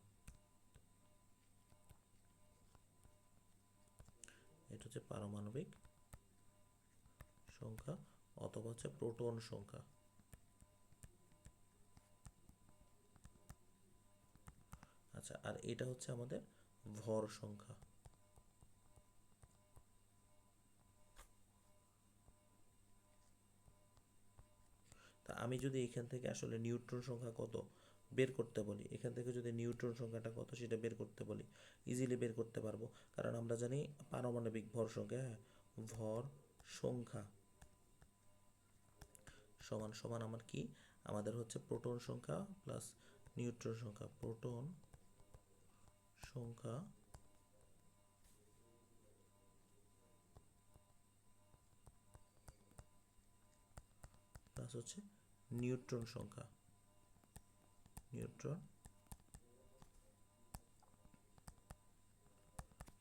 এটা হচ্ছে পারমাণবিক সংখ্যা অথবা হচ্ছে প্রোটন সংখ্যা। আচ্ছা, আর এটা হচ্ছে আমাদের ভর সংখ্যা। তা আমি যদি এখান থেকে আসলে নিউট্রন সংখ্যা কত বের করতে বলি, এখান থেকে যদি নিউট্রন সংখ্যাটা কত সেটা বের করতে বলি, ইজিলি বের করতে পারবো। কারণ আমরা জানি পারমাণবিক ভর সংখ্যা, হ্যাঁ, ভর সংখ্যা সমান সমান আমার কি, আমাদের হচ্ছে প্রোটন সংখ্যা প্লাস নিউট্রন সংখ্যা, প্রোটন সংখ্যা প্লাস হচ্ছে নিউট্রন সংখ্যা, নিউট্রন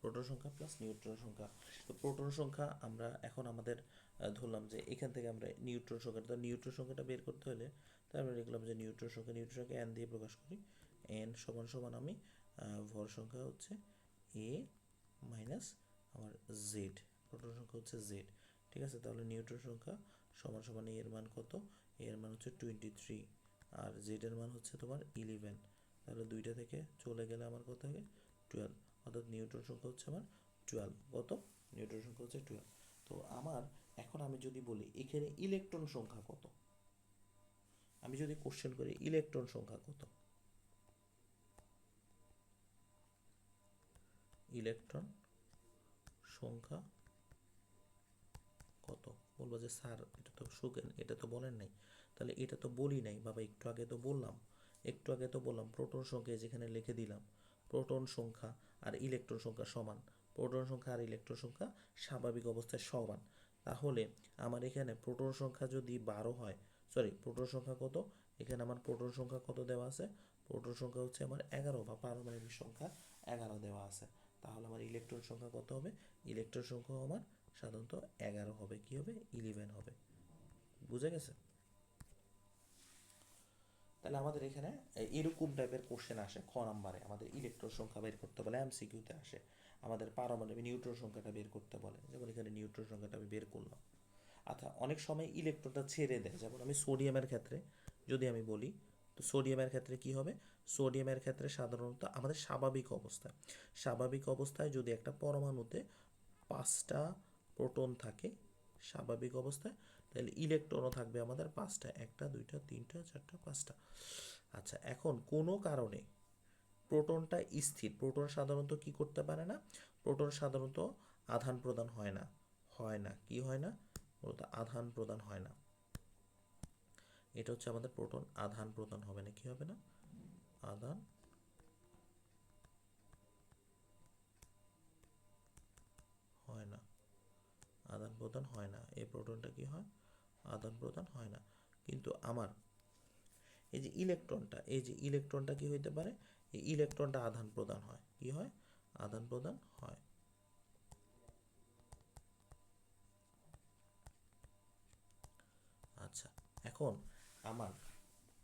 প্রোটন সংখ্যা প্লাস নিউট্রন সংখ্যা। তো প্রোটন সংখ্যা আমরা এখন আমাদের ধরলাম যে এখান থেকে আমরা নিউট্রন সংখ্যাটা, নিউট্রন সংখ্যাটা বের করতে হলে তাই আমরা লিখলাম যে নিউট্রন সংখ্যা n দিয়ে প্রকাশ করি। n সমান সমান আমি ভর সংখ্যা হচ্ছে a মাইনাস আমার z, প্রোটন সংখ্যা হচ্ছে z। ঠিক আছে, তাহলে নিউট্রন সংখ্যা সমান সমান এর মান কত, এর মান হচ্ছে 23 আর z এর মান হচ্ছে তোমার 11। তাহলে দুইটা থেকে চলে গেলে আমার কত হবে 12, অর্থাৎ নিউট্রন সংখ্যা হচ্ছে আমার 12। কত? নিউট্রন সংখ্যা হচ্ছে 12। তো আমার এখন আমি যদি বলি এখানে ইলেকট্রন সংখ্যা কত, আমি যদি কোশ্চেন করি ইলেকট্রন সংখ্যা কত, ইলেকট্রন সংখ্যা কত, বলবো যে স্যার এটা তো শুকেন, এটা তো বলেন নাই। তাহলে এটা তো বলি নাই বাবা, একটু আগে তো বললাম, প্রোটন সংখ্যা যেখানে লিখে দিলাম, প্রোটন সংখ্যা আর ইলেকট্রন সংখ্যা সমান, প্রোটন সংখ্যা আর ইলেকট্রন সংখ্যা স্বাভাবিক অবস্থায় সমান। তাহলে আমার এখানে প্রোটন সংখ্যা যদি 12 হয়, প্রোটন সংখ্যা কত, এখানে আমার প্রোটন সংখ্যা কত দেওয়া আছে, প্রোটন সংখ্যা হচ্ছে আমার 11 বা পারমাণবিক সংখ্যা 11 দেওয়া আছে। তাহলে আমার ইলেকট্রন সংখ্যা কত হবে, ইলেকট্রন সংখ্যা আমার সাধারণত 11 হবে, কি হবে 11 হবে। বুঝে গেছে? তাহলে আমাদের এখানে এরকম টাইপের কোশ্চেন আসে খ নাম্বারে, আমাদের ইলেকট্রন সংখ্যা বের করতে বলে, এমসিকিউতে আসে। আমাদের পারমাণবিক নিউট্রন সংখ্যাটা বের করতে বলে, যেমন এখানে নিউট্রন সংখ্যাটা আমি বের করলাম। আচ্ছা, অনেক সময় ইলেকট্রনটা ছেড়ে দেয়, যেমন আমি সোডিয়ামের ক্ষেত্রে যদি আমি বলি, তো সোডিয়ামের ক্ষেত্রে কি হবে, সোডিয়ামের ক্ষেত্রে সাধারণত আমাদের স্বাভাবিক অবস্থায় যদি একটা পরমাণুতে 5টা প্রোটন থাকে স্বাভাবিক অবস্থায়, তাহলে ইলেকট্রনও থাকবে আমাদের 5টা, 1টা 2টা 3টা 4টা 5টা। আচ্ছা, এখন কোনো কারণে প্রোটনটা স্থির, প্রোটন সাধারণত কি করতে পারে না, প্রোটন সাধারণত আদান প্রদান হয় না, কি হয় না, মূলত আদান প্রদান হয় না। এটা হচ্ছে আমাদের প্রোটন আদান প্রদান হবে না, কি হবে না, আদান হয় না, আদান প্রদান হয় না, এই প্রোটনটা কি হয়, আদান প্রদান হয় না। কিন্তু আমার এই যে ইলেকট্রনটা কি হইতে পারে, এই ইলেকট্রনটা আদান প্রদান হয়, কি হয়, আদান প্রদান হয়। আচ্ছা, এখন আমার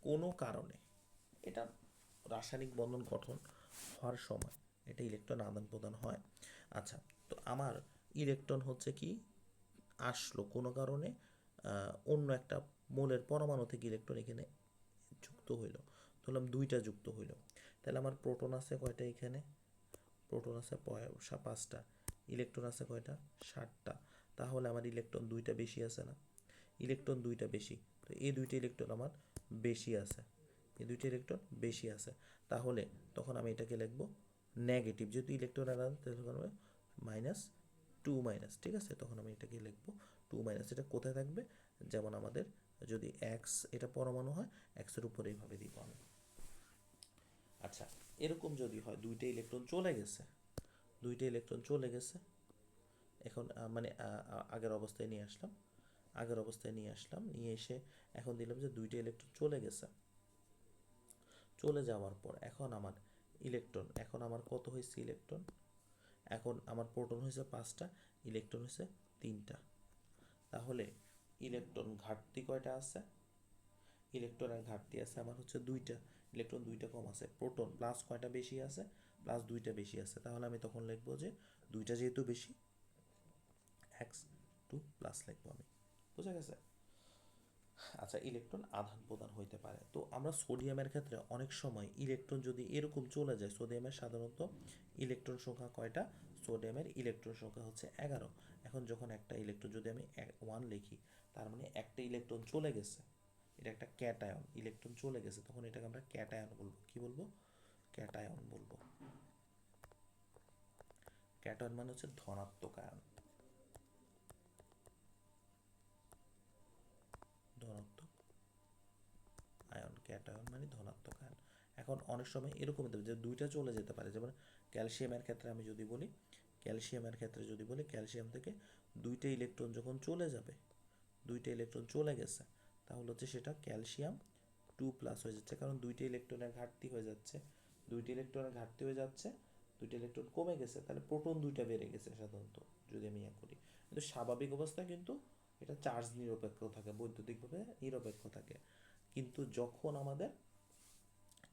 কোনো কারণে এটা রাসায়নিক বন্ধন গঠন হওয়ার সময় এটা ইলেকট্রন আদান প্রদান হয়। আচ্ছা, তো আমার ইলেকট্রন হচ্ছে কি আসলো কোনো কারণে অন্য একটা মৌলের পরমাণু থেকে ইলেকট্রন এখানে যুক্ত হইল, ধরলাম 2টা যুক্ত হইল, তাহলে আমার প্রোটন আছে কয়টা, এখানে প্রোটন আছে 5টা, ইলেকট্রন আছে কয়টা 7টা। তাহলে আমার ইলেকট্রন 2টা বেশি আছে না, ইলেকট্রন 2টা বেশি, তো এই 2টা ইলেকট্রন আমার বেশি আছে, এই 2টা ইলেকট্রন বেশি আছে। তাহলে তখন আমি এটাকে লিখবো নেগেটিভ, যেহেতু ইলেকট্রন আলাদা তখন হবে -2 মাইনাস, ঠিক আছে, তখন আমি এটাকে লিখবো 2 মাইনাস। এটা কোথায় থাকবে, যেমন আমাদের যদি এক্স এটা পরমাণু হয়, এক্সের উপর এইভাবে দিব আমি। আচ্ছা, এরকম যদি হয় দুইটা ইলেকট্রন চলে গেছে, এখন মানে আগের অবস্থায় নিয়ে আসলাম, নিয়ে এসে এখন দিলাম যে দুইটা ইলেকট্রন চলে গেছে, চলে যাওয়ার পর এখন আমার কত হয়েছে ইলেকট্রন, এখন আমার প্রোটন হয়েছে 5টা, ইলেকট্রন হয়েছে 3টা। তাহলে ইলেকট্রন ঘাটতি কয়টা আছে, ইলেকট্রনের ঘাটতি আছে আমার হচ্ছে 2টা, ইলেকট্রন 2টা কম আছে, প্রোটন প্লাস কয়টা বেশি আছে, প্লাস 2টা বেশি আছে। তাহলে আমি তখন লিখবো যে 2টা যেহেতু বেশি, x2 প্লাস লিখবো আমি। বুঝা গেছে? আচ্ছা, ইলেকট্রন আদান প্রদান হইতে পারে। তো আমরা সোডিয়ামের ক্ষেত্রে অনেক সময় ইলেকট্রন যদি এরকম চলে যায়, সোডিয়ামের সাধারণত ইলেকট্রন সংখ্যা কয়টা, সোডিয়ামের ইলেকট্রন সংখ্যা হচ্ছে 11। এখন যখন একটা ইলেকট্রন যদি আমি 1 লিখি, তার মানে একটা ইলেকট্রন চলে গেছে, এটা একটা ক্যাটায়ন, ইলেকট্রন চলে গেছে, তখন এটাকে আমরা ক্যাটায়ন বলবো, কি বলবো, ক্যাটায়ন বলবো। ক্যাটায়ন মানে হচ্ছে ধনাত্মক আয়ন, ধনাত্মক আয়ন, ক্যাটায়ন মানে ধনাত্মক আয়ন। এখন অনেক সময় এরকম হতে পারে যে 2টা চলে যেতে পারে, যেমন ক্যালসিয়ামের ক্ষেত্রে আমি যদি বলি, ক্যালসিয়াম থেকে 2টা ইলেকট্রন যখন চলে যাবে, 2টা ইলেকট্রন চলে গেছে, তাহলে হচ্ছে সেটা ক্যালসিয়াম 2 প্লাস হয়ে যাচ্ছে, কারণ 2টা ইলেকট্রনের ঘাটতি হয়ে যাচ্ছে, দুইটা ইলেকট্রন কমে গেছে, তাহলে প্রোটন দুইটা বেড়ে গেছে সাধারণত, যদি আমি করি। কিন্তু স্বাভাবিক অবস্থায় কিন্তু এটা চার্জ নিরপেক্ষ থাকে, বৈদ্যুতিকভাবে নিরপেক্ষ থাকে। কিন্তু যখন আমাদের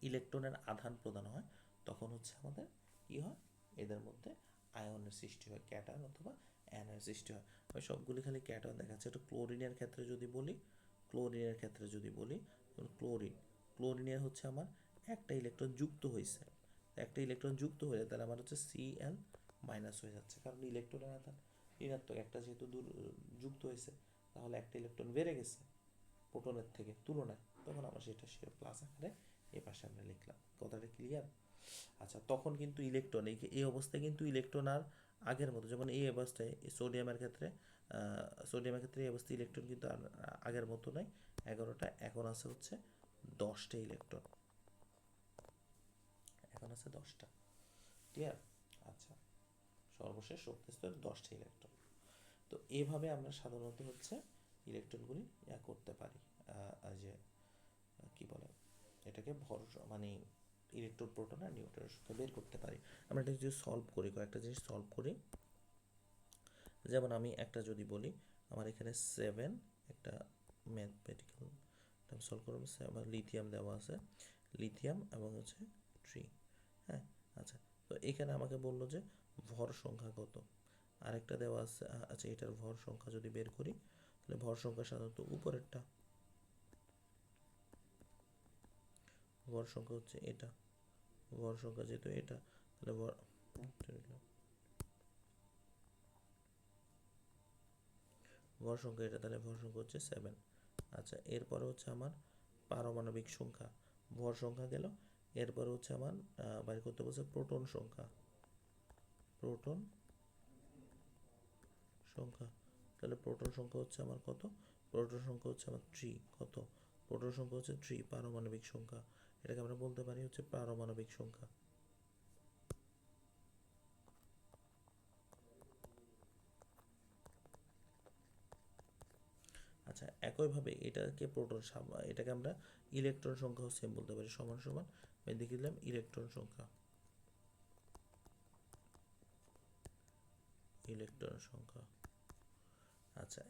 ইলেকট্রনের আদান প্রদান হয় তখন হচ্ছে আমাদের কী হয়, এদের মধ্যে আয়নের সৃষ্টি হয়, ক্যাটায়ন অথবা অ্যানায়ন সৃষ্টি হয়। ওই সবগুলি খালি ক্যাটায়ন দেখাচ্ছে। একটু ক্লোরিনের ক্ষেত্রে যদি বলি, ক্লোরিনের হচ্ছে আমার একটা ইলেকট্রন যুক্ত হয়েছে, একটা ইলেকট্রন যুক্ত হয়ে তাহলে আমার হচ্ছে Cl মাইনাস হয়ে যাচ্ছে, কারণ ইলেকট্রনের আধান ঋণাত্মক, একটা যেহেতু যুক্ত হয়েছে তাহলে একটা ইলেকট্রন বেড়ে গেছে প্রোটনের থেকে তুলনায়, তখন আমরা সেটা প্লাস আকারে এই পাশে আমরা লিখলাম। কথাটা ক্লিয়ার? আচ্ছা, তখন কিন্তু ইলেকট্রন এই অবস্থায় কিন্তু ইলেকট্রন আর আগের মতো, যেমন এই অবস্থায় সোডিয়ামের ক্ষেত্রে এই অবস্থায় ইলেকট্রন কিন্তু আর আগের মতো নয়, 11টা, এখন আছে হচ্ছে 10টা ইলেকট্রন, এখন আছে 10টা। ক্লিয়ার? আচ্ছা, সর্বশেষ শক্তি স্তর 10টা ইলেকট্রন। তো এইভাবে আমরা সাধারণত হচ্ছে ইলেকট্রনগুলি করতে পারি, যে কি বলে এটাকে ভর, মানে ইলেকট্রন, প্রোটন আর নিউট্রনের সংখ্যা বের করতে পারি। আমরা এটা যদি সলভ করি, কয়েকটা জিনিস সলভ করি, যেমন আমি একটা যদি বলি, আমার এখানে 7 একটা ম্যাথমেটিক্যাল সলভ করবো, আমার লিথিয়াম দেওয়া আছে, লিথিয়াম এবং হচ্ছে 3। হ্যাঁ, আচ্ছা, তো এখানে আমাকে বললো যে ভর সংখ্যা কত, আরেকটা দেওয়া আছে। আচ্ছা, এটার ভর সংখ্যা যদি বের করি, তাহলে ভর সংখ্যা সাধারণত উপরেরটা, ভর সংখ্যা হচ্ছে এটা, ভর সংখ্যা যেহেতু এটা, তাহলে ভর সংখ্যা এটা, তাহলে ভর সংখ্যা হচ্ছে 7। আচ্ছা, এরপরে হচ্ছে আমার পারমাণবিক সংখ্যা, ভর সংখ্যা গেল, এরপরে হচ্ছে আমার বাইর করতে বলছে প্রোটন সংখ্যা, প্রোটন সংখ্যা, তাহলে প্রোটন সংখ্যা হচ্ছে আমার কত, প্রোটন সংখ্যা হচ্ছে আমার 3, কত, প্রোটন সংখ্যা হচ্ছে 3, পারমাণবিক সংখ্যা, এটাকে আমরা বলতে পারি হচ্ছে পারমাণবিক সংখ্যা। আচ্ছা, একইভাবে এটাকে আমরা ইলেকট্রন সংখ্যাও সেম বলতে পারি, সমান সমান আমি দেখে দিলাম ইলেকট্রন সংখ্যা, ইলেকট্রন সংখ্যা। আচ্ছা,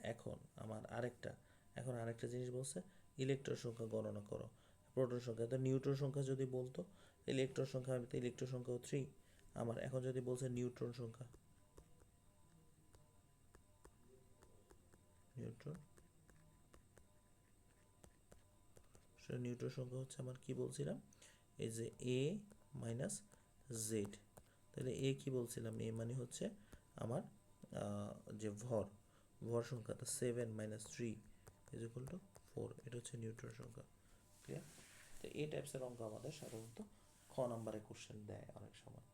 এখন আরেকটা জিনিস বলছে, ইলেকট্রন সংখ্যা গণনা করো। প্রোটন সংখ্যা, তো নিউট্রন সংখ্যা যদি বলতো, ইলেকট্রন সংখ্যা, আমি তো ইলেকট্রন সংখ্যা 3 আমার, এখন যদি বলছে নিউট্রন সংখ্যা, নিউট্রন সংখ্যা হচ্ছে আমার কি বলছিলাম, এই যে a মাইনাস জেড, তাহলে এ কি বলছিলাম, এ মানে হচ্ছে আমার যে ভর সংখ্যাটা 7 মাইনাস 3 ইজ ইকুয়াল টু 4, এটা হচ্ছে নিউট্রন সংখ্যা। ক্লিয়ার? তো এই টাইপসের অঙ্ক আমাদের সাধারণত খ নাম্বারে কোশ্চেন দেয় অনেক সময়।